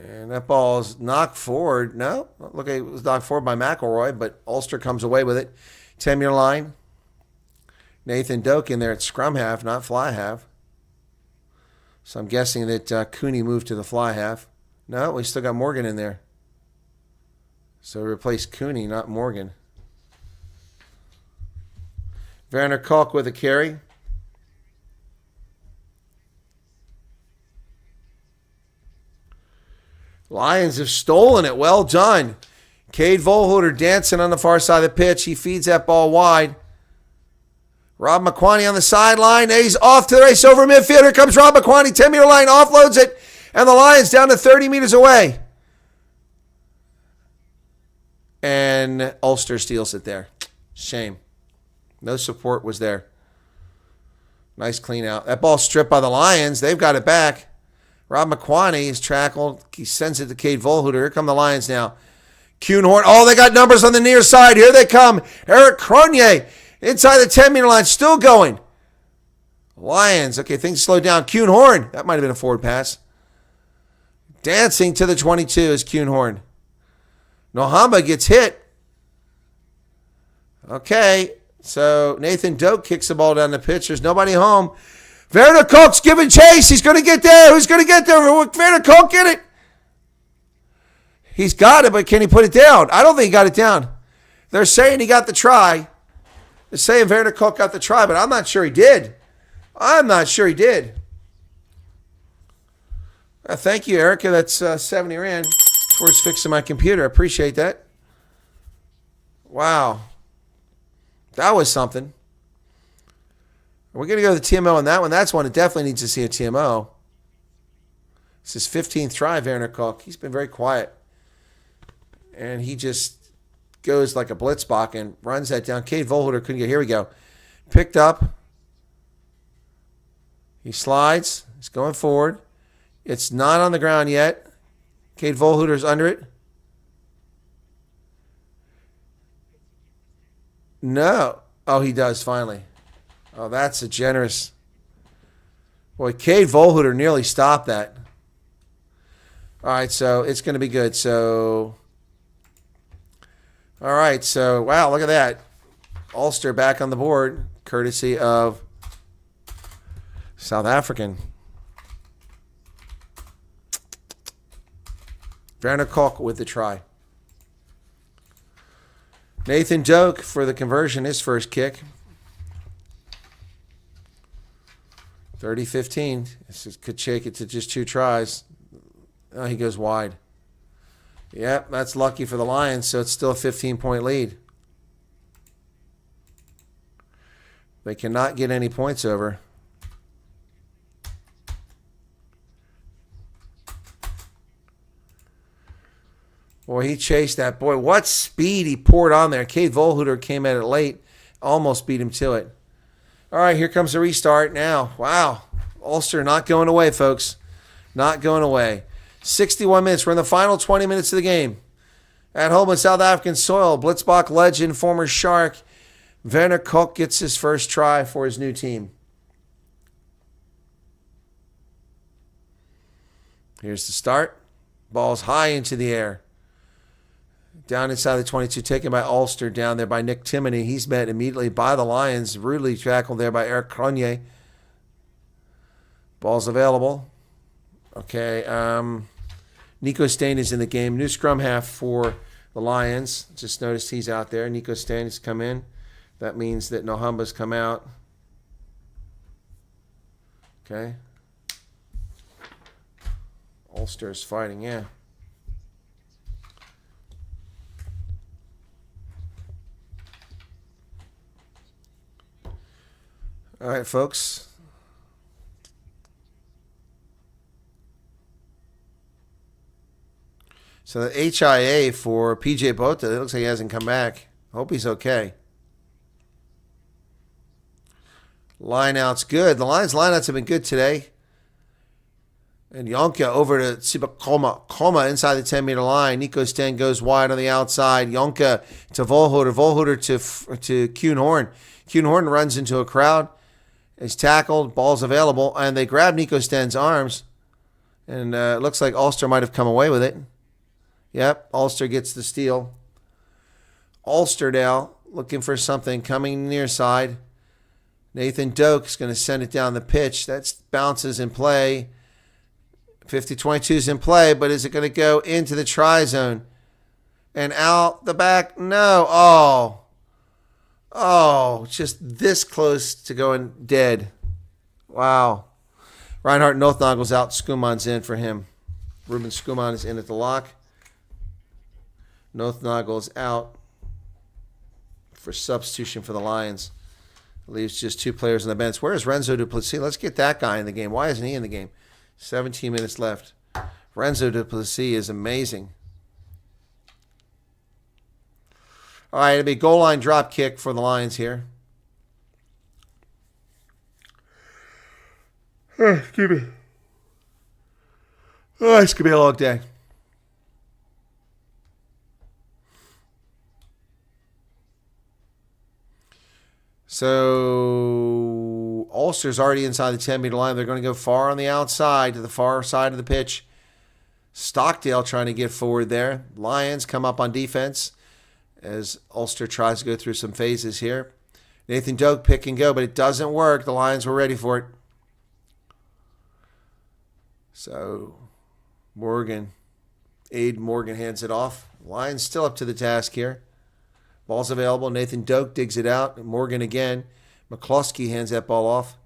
S2: And that ball is knocked forward. No, look, it was knocked forward by McElroy, but Ulster comes away with it. 10-meter line. Nathan Doak in there at scrum half, not fly half. So I'm guessing that Cooney moved to the fly half. No, we still got Morgan in there. So we replaced Cooney, not Morgan. Werner Koch with a carry. Lions have stolen it. Well done. Cade Volhuter dancing on the far side of the pitch. He feeds that ball wide. Rob McQuaney on the sideline. He's off to the race over midfield. Here comes Rob McQuaney. 10-meter line. Offloads it. And the Lions down to 30 meters away. And Ulster steals it there. Shame. No support was there. Nice clean out. That ball stripped by the Lions. They've got it back. Rob McQuaney is tackled. He sends it to Cade Volhuter. Here come the Lions now. Kuhnhorn. Oh, they got numbers on the near side. Here they come. Eric Cronje inside the 10-meter line. Still going. Lions. Okay, things slow down. Kuhnhorn. That might have been a forward pass. Dancing to the 22 is Kuhnhorn. Nohamba gets hit. Okay, so Nathan Doak kicks the ball down the pitch. There's nobody home. Werner Koch's giving chase. He's going to get there. Who's going to get there? Werner Koch get it. He's got it, but can he put it down? I don't think he got it down. They're saying he got the try. They're saying Werner Koch got the try, but I'm not sure he did. I'm not sure he did. Thank you, Erica. That's 70 Rand towards fixing my computer. I appreciate that. Wow. That was something. We're going to go to the TMO on that one. That's one that definitely needs to see a TMO. It's his 15th try, Werner Koch. He's been very quiet. And he just goes like a blitzbach and runs that down. Cade Volhuter couldn't get. Here we go. Picked up. He slides. He's going forward. It's not on the ground yet. Cade Volhuter's under it. No. Oh, he does finally. Oh, that's a generous. Boy, Cade Volhuter nearly stopped that. All right, so it's going to be good. So, all right, so wow, look at that. Ulster back on the board, courtesy of South African. Werner Kok with the try. Nathan Doak for the conversion, his first kick. 30-15. This could shake it to just 2 tries. Oh, he goes wide. Yep, that's lucky for the Lions, so it's still a 15-point lead. They cannot get any points over. Boy, he chased that. Boy, what speed he poured on there. Cade Volhuter came at it late. Almost beat him to it. All right, here comes the restart now. Wow. Ulster not going away, folks. Not going away. 61 minutes. We're in the final 20 minutes of the game. At home on South African soil, Blitzbach legend, former Shark, Werner Kok gets his first try for his new team. Here's the start. Ball's high into the air. Down inside the 22, taken by Ulster, down there by Nick Timoney. He's met immediately by the Lions. Rudely tackled there by Eric Cronje. Ball's available. Okay, Nico Stain is in the game. New scrum half for the Lions. Just noticed he's out there. Nico Stain has come in. That means that Nohamba's come out. Okay. Ulster's fighting, yeah. All right, folks. So the HIA for PJ Bota, it looks like he hasn't come back. Hope he's okay. Lineout's good. The Lions lineouts have been good today. And Yonka over to Sibakoma. Koma inside the 10-meter line. Nico Stan goes wide on the outside. Yonka to Volhuter. Volhuter to Kuhn Horn. Kuhn Horn runs into a crowd. He's tackled. Ball's available. And they grab Nico Sten's arms. And it looks like Ulster might have come away with it. Yep, Ulster gets the steal. Ulster now looking for something. Coming near side. Nathan Doak's going to send it down the pitch. That bounces in play. 50-22 is in play, but is it going to go into the try zone? And out the back? No. Oh, just this close to going dead. Wow. Reinhard Nothnagel's out. Skuman's in for him. Ruben Skuman is in at the lock. Nothnagel's out for substitution for the Lions. Leaves just 2 players on the bench. Where is Renzo Duplessis? Let's get that guy in the game. Why isn't he in the game? 17 minutes left. Renzo Duplessis is amazing. All right, it'll be goal line drop kick for the Lions here. Excuse me. Oh, it's going to be a long day. So Ulster's already inside the 10-meter line. They're going to go far on the outside to the far side of the pitch. Stockdale trying to get forward there. Lions come up on defense as Ulster tries to go through some phases here. Nathan Doak pick and go, but it doesn't work. The Lions were ready for it. So Aid Morgan hands it off. Lions still up to the task here. Ball's available. Nathan Doak digs it out. Morgan again. McCloskey hands that ball off.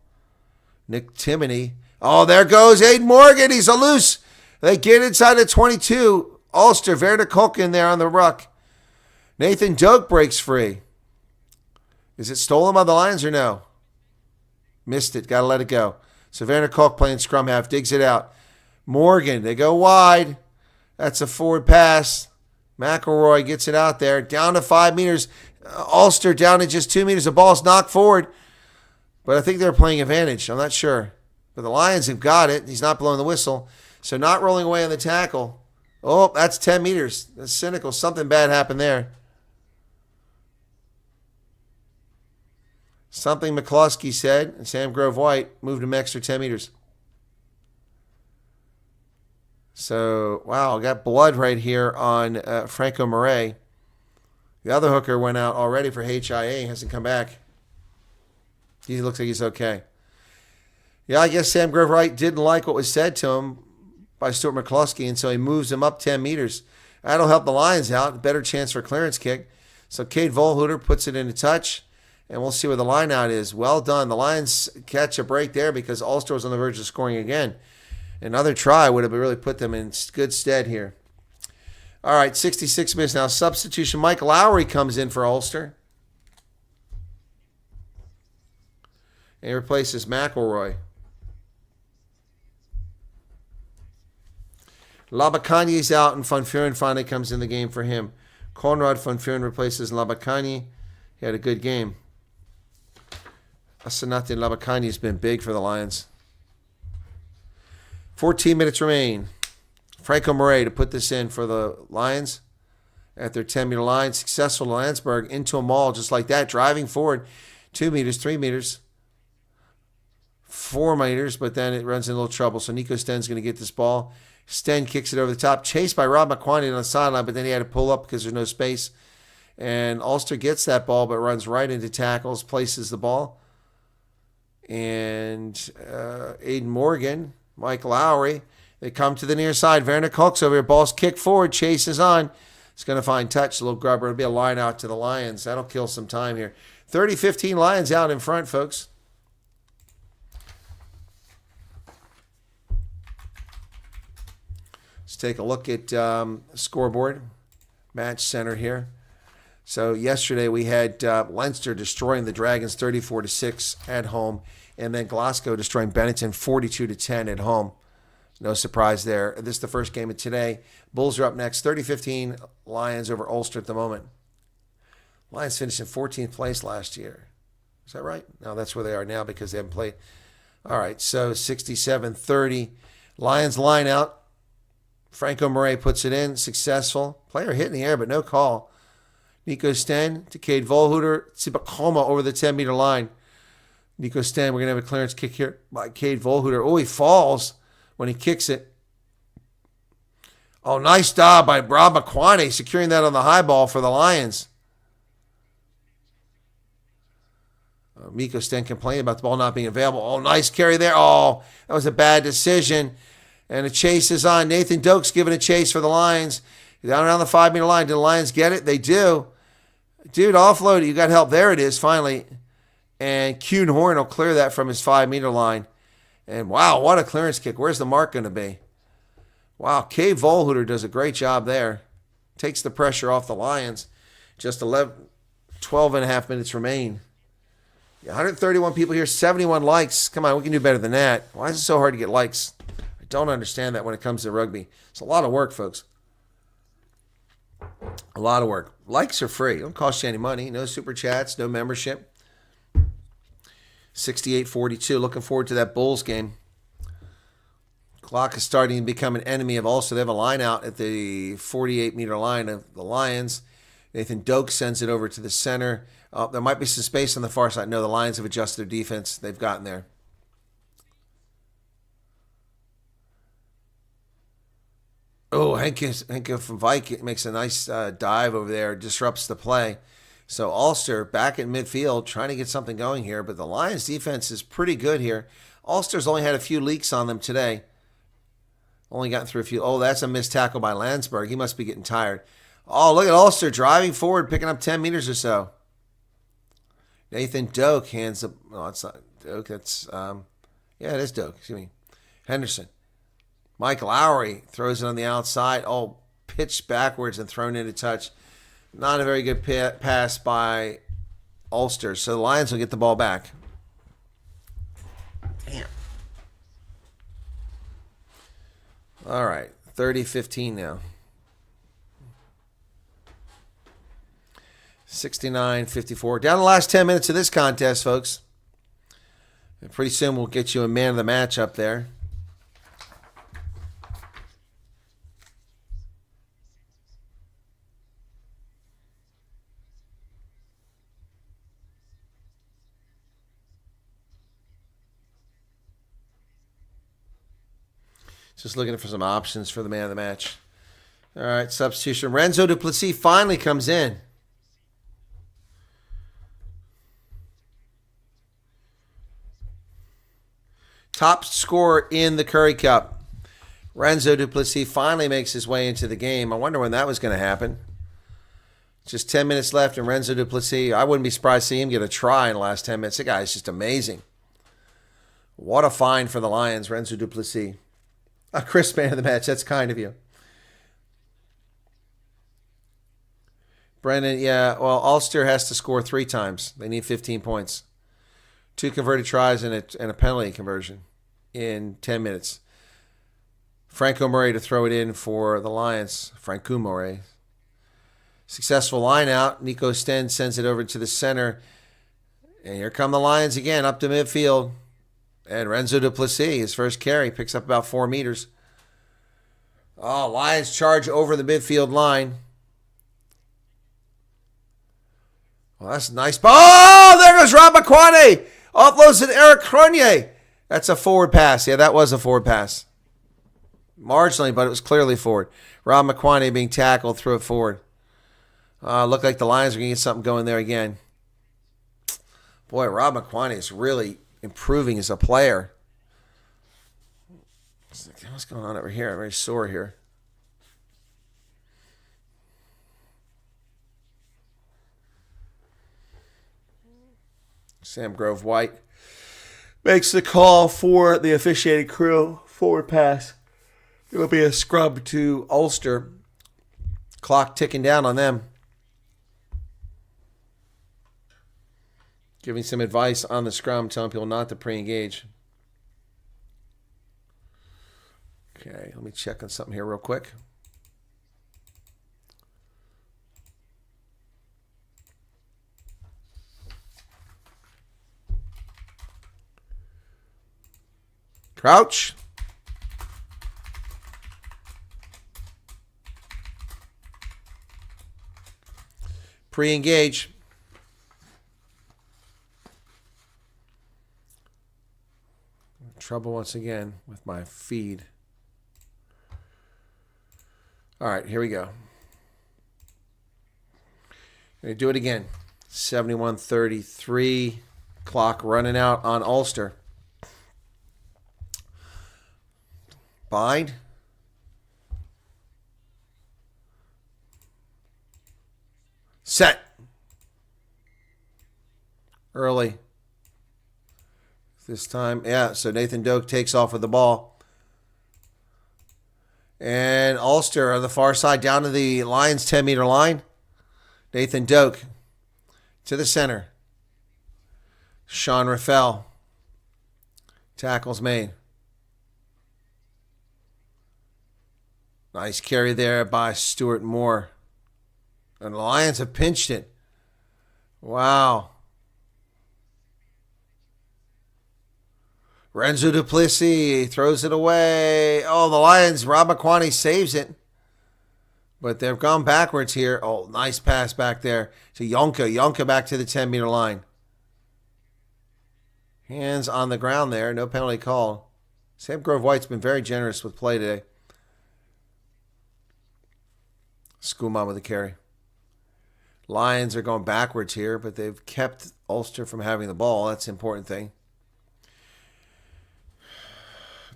S2: Nick Timoney. Oh, there goes Aid Morgan. He's a loose. They get inside the 22. Ulster, Werner Kok in there on the ruck. Nathan Doak breaks free. Is it stolen by the Lions or no? Missed it. Got to let it go. So Werner Kok playing scrum half. Digs it out. Morgan. They go wide. That's a forward pass. McElroy gets it out there. Down to 5 meters. Ulster down to just 2 meters. The ball's knocked forward. But I think they're playing advantage. I'm not sure. But the Lions have got it. He's not blowing the whistle. So not rolling away on the tackle. Oh, that's 10 meters. That's cynical. Something bad happened there. Something McCluskey said, and Sam Grove White moved him extra 10 meters. So, wow, got blood right here on Franco Murray. The other hooker went out already for HIA. Hasn't come back. He looks like he's okay. Yeah, I guess Sam Grove White didn't like what was said to him by Stuart McCluskey, and so he moves him up 10 meters. That'll help the Lions out. Better chance for a clearance kick. So Cade Volhooter puts it into touch, and we'll see where the line out is. Well done. The Lions catch a break there because Ulster was on the verge of scoring again. Another try would have really put them in good stead here. All right, 66 minutes now. Substitution. Mike Lowry comes in for Ulster. And he replaces McElroy. Labakanye's out, and Van Vuuren finally comes in the game for him. Conrad Van Vuuren replaces Labakanye. He had a good game. Asanate Labakanye has been big for the Lions. 14 minutes remain. Franco Murray to put this in for the Lions at their 10-meter line. Successful to Landsberg into a maul just like that, driving forward 2 meters, 3 meters, 4 meters, but then it runs in a little trouble. So Nico Sten's going to get this ball. Sten kicks it over the top, chased by Rob McQuaney on the sideline, but then he had to pull up because there's no space. And Ulster gets that ball, but runs right into tackles, places the ball. And Aiden Morgan, Mike Lowry, they come to the near side. Werner Cox over here, ball's kicked forward, chases on. It's going to find touch, a little grubber. It'll be a line out to the Lions. That'll kill some time here. 30-15 Lions out in front, folks. Let's take a look at scoreboard, match center here. So yesterday we had Leinster destroying the Dragons 34-6 at home, and then Glasgow destroying Benetton 42-10 at home. No surprise there. This is the first game of today. Bulls are up next. 30-15 Lions over Ulster at the moment. Lions finished in 14th place last year. Is that right? No, that's where they are now because they haven't played. All right, so 67-30. Lions line out. Franco Murray puts it in. Successful. Player hit in the air, but no call. Nico Sten to Cade Volhooter. Tsibakoma over the 10-meter line. Nico Sten, we're going to have a clearance kick here by Cade Volhooter. Oh, he falls when he kicks it. Oh, nice job by Rob McQuaney securing that on the high ball for the Lions. Nico Sten complaining about the ball not being available. Oh, nice carry there. Oh, that was a bad decision. And a chase is on. Nathan Doak's giving a chase for the Lions. Down around the 5-meter line. Did the Lions get it? They do. Dude, offload it. You got help. There it is, finally. And Kuhn Horn will clear that from his 5-meter line. And wow, what a clearance kick. Where's the mark going to be? Wow, Cade Volhooter does a great job there. Takes the pressure off the Lions. Just 12 and a half minutes remain. 131 people here, 71 likes. Come on, we can do better than that. Why is it so hard to get likes? I don't understand that when it comes to rugby. It's a lot of work, folks. A lot of work. Likes are free. Don't cost you any money. No super chats, no membership. 68-42. Looking forward to that Bulls game. Clock is starting to become an enemy of Ulster. They have a line out at the 48-meter line of the Lions. Nathan Doak sends it over to the center. There might be some space on the far side. No, the Lions have adjusted their defense. They've gotten there. Oh, Henke from Vike makes a nice dive over there, disrupts the play. So Ulster back in midfield trying to get something going here, but the Lions defense is pretty good here. Ulster's only had a few leaks on them today. Only gotten through a few. Oh, that's a missed tackle by Landsberg. He must be getting tired. Oh, look at Ulster driving forward, picking up 10 meters or so. Nathan Doak hands up. No, it's not Doak. That's, yeah, it is Doak. Excuse me. Henderson. Mike Lowry throws it on the outside. Oh, pitched backwards and thrown into touch. Not a very good pass by Ulster. So the Lions will get the ball back. Damn. All right. 30-15 now. 69-54. Down the last 10 minutes of this contest, folks. And pretty soon we'll get you a man of the match up there. Just looking for some options for the man of the match. All right, substitution. Renzo Duplessis finally comes in. Top scorer in the Currie Cup. Renzo Duplessis finally makes his way into the game. I wonder when that was going to happen. Just 10 minutes left, and Renzo Duplessis, I wouldn't be surprised to see him get a try in the last 10 minutes. The guy is just amazing. What a find for the Lions, Renzo Duplessis. A Chris, man of the match. That's kind of you. Brendan, yeah, well, Ulster has to score 3 times. They need 15 points. 2 converted tries and a penalty conversion in 10 minutes. Franco Murray to throw it in for the Lions. Franco Murray. Successful line out. Nico Sten sends it over to the center. And here come the Lions again up to midfield. And Renzo Duplessis, his first carry, picks up about 4 meters. Oh, Lions charge over the midfield line. Well, that's a nice ball. Oh, there goes Rob McQuaney. Offloads to Eric Cronje. That's a forward pass. Yeah, that was a forward pass. Marginally, but it was clearly forward. Rob McQuaney being tackled, threw it forward. Looked like the Lions are going to get something going there again. Boy, Rob McQuaney is really improving as a player. What's going on over here? I'm very sore here. Sam Grove White makes the call for the officiating crew. Forward pass. It'll be a scrub to Ulster. Clock ticking down on them. Giving some advice on the scrum, telling people not to pre-engage. Okay, let me check on something here real quick. Crouch. Pre-engage. Trouble once again with my feed. All right, here we go. Going to do it again. 71:33. Clock running out on Ulster. Bind. Set. Early. This time, yeah, so Nathan Doak takes off with the ball. And Ulster on the far side down to the Lions 10-meter line. Nathan Doak to the center. Sean Raffel. Tackles made. Nice carry there by Stuart Moore. And the Lions have pinched it. Wow. Renzo Duplessis throws it away. Oh, the Lions, Rob McQuaney saves it. But they've gone backwards here. Oh, nice pass back there to Yonka. Yonka back to the 10-meter line. Hands on the ground there. No penalty call. Sam Grove White's been very generous with play today. Skooma with the carry. Lions are going backwards here, but they've kept Ulster from having the ball. That's the important thing.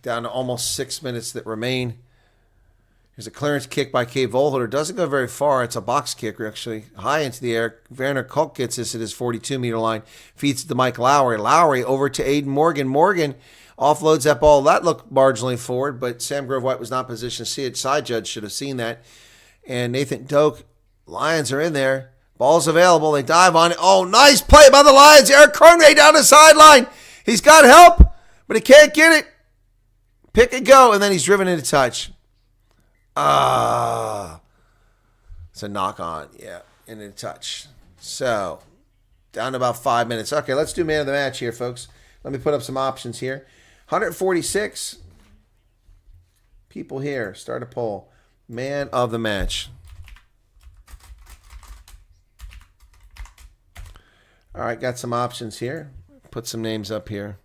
S2: Down to almost 6 minutes that remain. Here's a clearance kick by Kay Volholder. Doesn't go very far. It's a box kick, actually. High into the air. Werner Kolk gets this at his 42-meter line. Feeds it to Mike Lowry. Lowry over to Aiden Morgan. Morgan offloads that ball. That looked marginally forward, but Sam Grove White was not positioned to see it. Side judge should have seen that. And Nathan Doak. Lions are in there. Ball's available. They dive on it. Oh, nice play by the Lions. Eric Cronje down the sideline. He's got help, but he can't get it. Pick and go, and then he's driven into touch. It's a knock on. Yeah, into touch. So, down to about 5 minutes. Okay, let's do man of the match here, folks. Let me put up some options here. 146 people here. Start a poll. Man of the match. All right, got some options here. Put some names up here.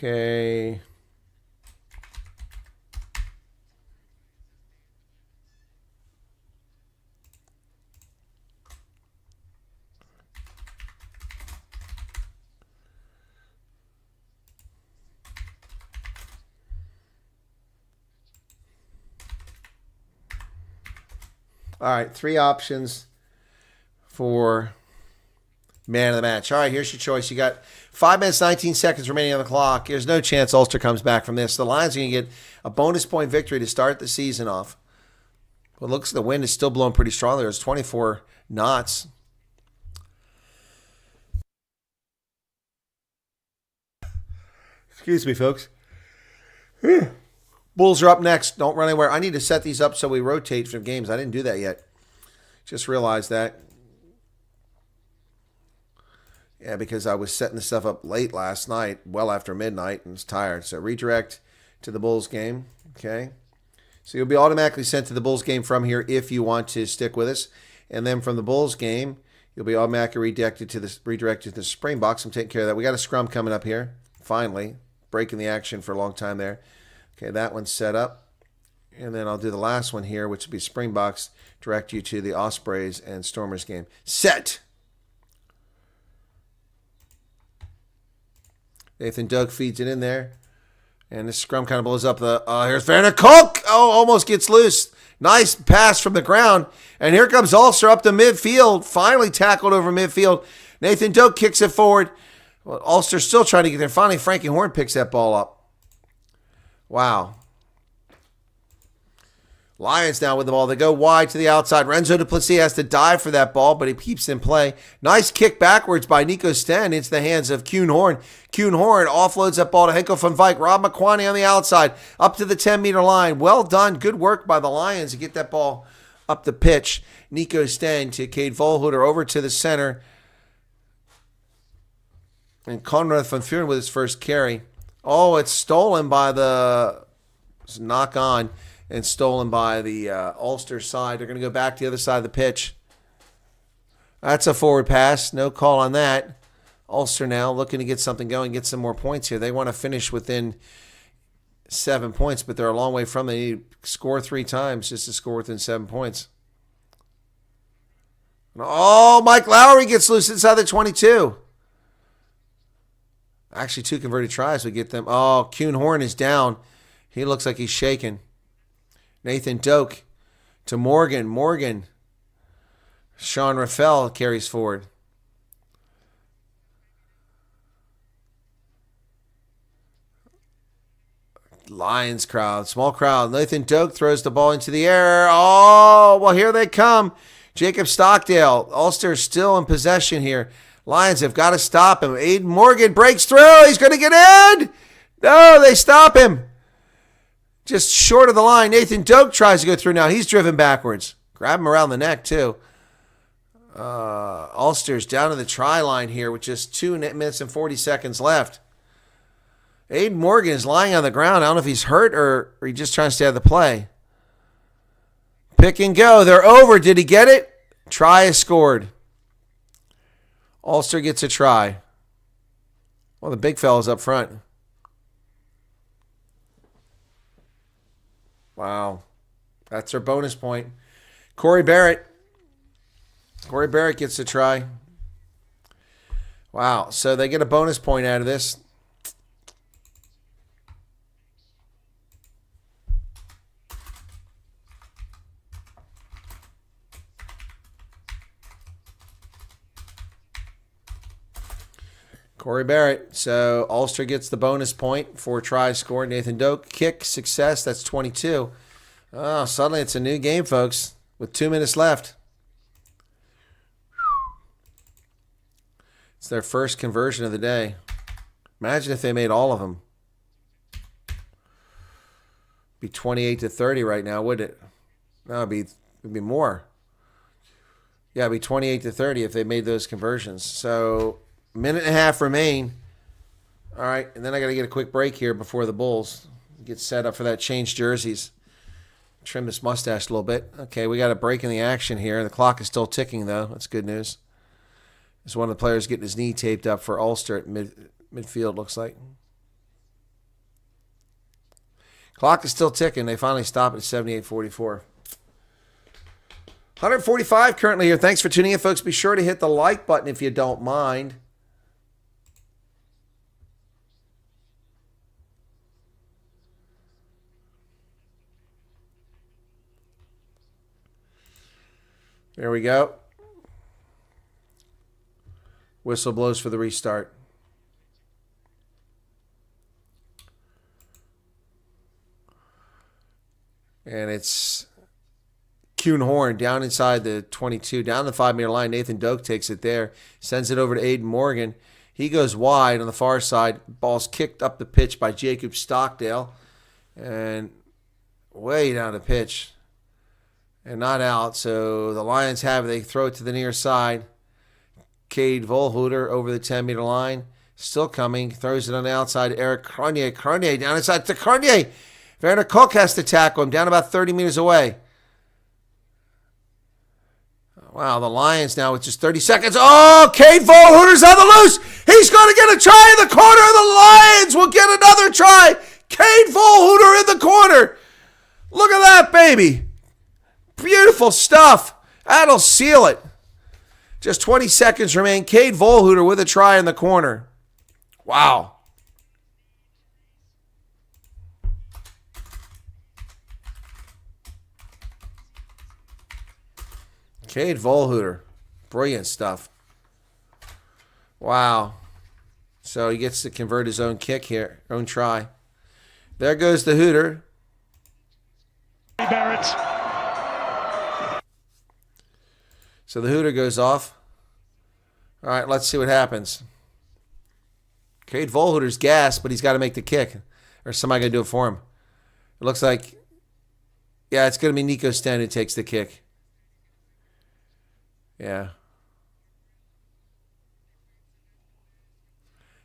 S2: Okay. All right, 3 options for man of the match. All right, here's your choice. You got 5 minutes, 19 seconds remaining on the clock. There's no chance Ulster comes back from this. The Lions are going to get a bonus point victory to start the season off. Well, it looks like the wind is still blowing pretty strongly. There's 24 knots. Excuse me, folks. Bulls are up next. Don't run anywhere. I need to set these up so we rotate from games. I didn't do that yet. Just realized that. Yeah, because I was setting this stuff up late last night, well after midnight, and was tired. So redirect to the Bulls game. Okay. So you'll be automatically sent to the Bulls game from here if you want to stick with us. And then from the Bulls game, you'll be automatically redirected to the Springboks. I'm taking care of that. We got a scrum coming up here. Finally. Breaking the action for a long time there. Okay, that one's set up. And then I'll do the last one here, which will be Springboks. Direct you to the Ospreys and Stormers game. Set! Nathan Doak feeds it in there. And the scrum kind of blows up the... here's Werner Kolk! Oh, almost gets loose. Nice pass from the ground. And here comes Ulster up to midfield. Finally tackled over midfield. Nathan Doak kicks it forward. Well, Ulster's still trying to get there. Finally, Frankie Horn picks that ball up. Wow. Lions now with the ball. They go wide to the outside. Renzo Duplessis has to dive for that ball, but he keeps in play. Nice kick backwards by Nico Sten into the hands of Kuhn Horn. Kuhn Horn offloads that ball to Henko van Wyk. Rob McQuaney on the outside, up to the 10-meter line. Well done. Good work by the Lions to get that ball up the pitch. Nico Sten to Cade Volhuter over to the center. And Conrad van Vuren with his first carry. Oh, it's stolen by the knock on and stolen by the Ulster side. They're going to go back to the other side of the pitch. That's a forward pass. No call on that. Ulster now looking to get something going, get some more points here. They want to finish within 7 points, but they're a long way from it. They need to score 3 times just to score within 7 points. Oh, Mike Lowry gets loose inside the 22. Actually, 2 converted tries would get them. Oh, Kuhn Horn is down. He looks like he's shaking. Nathan Doak to Morgan. Morgan. Sean Raffel carries forward. Lions crowd. Small crowd. Nathan Doak throws the ball into the air. Oh, well, here they come. Jacob Stockdale. Ulster still in possession here. Lions have got to stop him. Aiden Morgan breaks through. He's going to get in. No, they stop him. Just short of the line. Nathan Doak tries to go through now. He's driven backwards. Grab him around the neck, too. Ulster's down to the try line here with just 2 minutes and 40 seconds left. Aiden Morgan is lying on the ground. I don't know if he's hurt or he's just trying to stay out of the play. Pick and go. They're over. Did he get it? Try is scored. Ulster gets a try. Well, the big fella's up front. Wow. That's their bonus point. Corey Barrett. Corey Barrett gets a try. Wow. So they get a bonus point out of this. Corey Barrett. So Ulster gets the bonus point for tries scored. Nathan Doak, kick, success. That's 22. Oh, suddenly it's a new game, folks, with 2 minutes left. It's their first conversion of the day. Imagine if they made all of them. Be 28-30 right now, wouldn't it? No, it'd be more. Yeah, it'd be 28-30 if they made those conversions. So, minute and a half remain. All right, and then I got to get a quick break here before the Bulls get set up for that change jerseys. Trim this mustache a little bit. Okay, we got a break in the action here. The clock is still ticking, though. That's good news. There's one of the players getting his knee taped up for Ulster at midfield, looks like. Clock is still ticking. They finally stop at 78:44. 145 currently here. Thanks for tuning in, folks. Be sure to hit the like button if you don't mind. There we go. Whistle blows for the restart. And it's Kuhn Horn down inside the 22, down the 5-meter line. Nathan Doak takes it there, sends it over to Aiden Morgan. He goes wide on the far side. Ball's kicked up the pitch by Jacob Stockdale. And way down the pitch. And not out. So the Lions have it. They throw it to the near side. Cade Volhuter over the 10-meter line. Still coming. Throws it on the outside. Eric Cronje. Cronje down inside to Cronje. Werner Koch has to tackle him down about 30 meters away. Wow, the Lions now with just 30 seconds. Oh, Cade Volhuter's on the loose. He's going to get a try in the corner. The Lions will get another try. Cade Volhuter in the corner. Look at that, baby. Beautiful stuff. That'll seal it. Just 20 seconds remain. Cade Volhuter with a try in the corner. Wow. Cade Volhuter. Brilliant stuff. Wow. So he gets to convert his own kick here, own try. There goes the Hooter.
S3: Barrett.
S2: So the Hooter goes off. All right, let's see what happens. Cade Volhuter's gassed, but he's got to make the kick. Or somebody going to do it for him. It looks like, yeah, it's going to be Nico Sten who takes the kick. Yeah.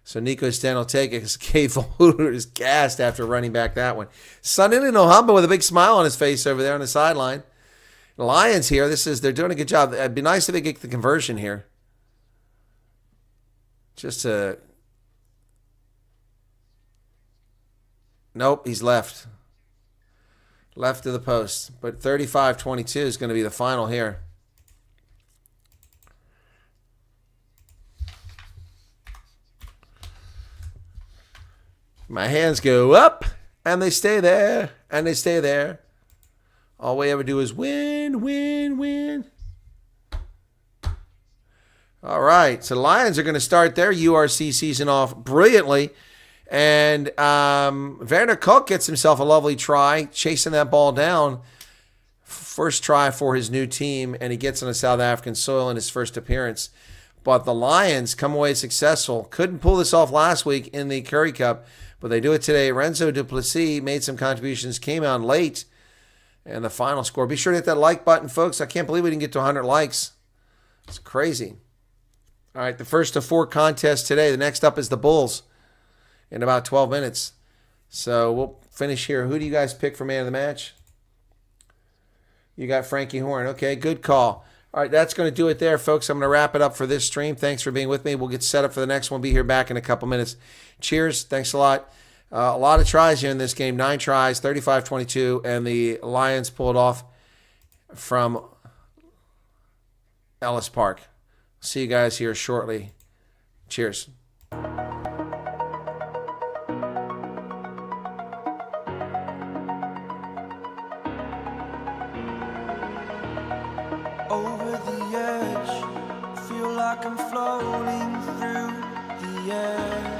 S2: So Nico Sten will take it because Cade Volhuter is gassed after running back that one. Sunin and Ohamba with a big smile on his face over there on the sideline. The Lions here, they're doing a good job. It'd be nice if they get the conversion here. Just to... Nope, he's left. Left of the post. But 35-22 is going to be the final here. My hands go up, and they stay there, and they stay there. All we ever do is win, win, win. All right, so the Lions are going to start their URC season off brilliantly. And Werner Koch gets himself a lovely try, chasing that ball down. First try for his new team, and he gets on a South African soil in his first appearance. But the Lions come away successful. Couldn't pull this off last week in the Currie Cup, but they do it today. Renzo Duplessis made some contributions, came out late. And the final score. Be sure to hit that like button, folks. I can't believe we didn't get to 100 likes. It's crazy. All right, the first of 4 contests today. The next up is the Bulls in about 12 minutes. So we'll finish here. Who do you guys pick for man of the match? You got Frankie Horn. Okay, good call. All right, that's going to do it there, folks. I'm going to wrap it up for this stream. Thanks for being with me. We'll get set up for the next one. Be here back in a couple minutes. Cheers. Thanks a lot. A lot of tries here in this game. 9 tries, 35-22, and the Lions pulled off from Ellis Park. See you guys here shortly. Cheers.
S1: Over the edge, feel like I'm floating through the air.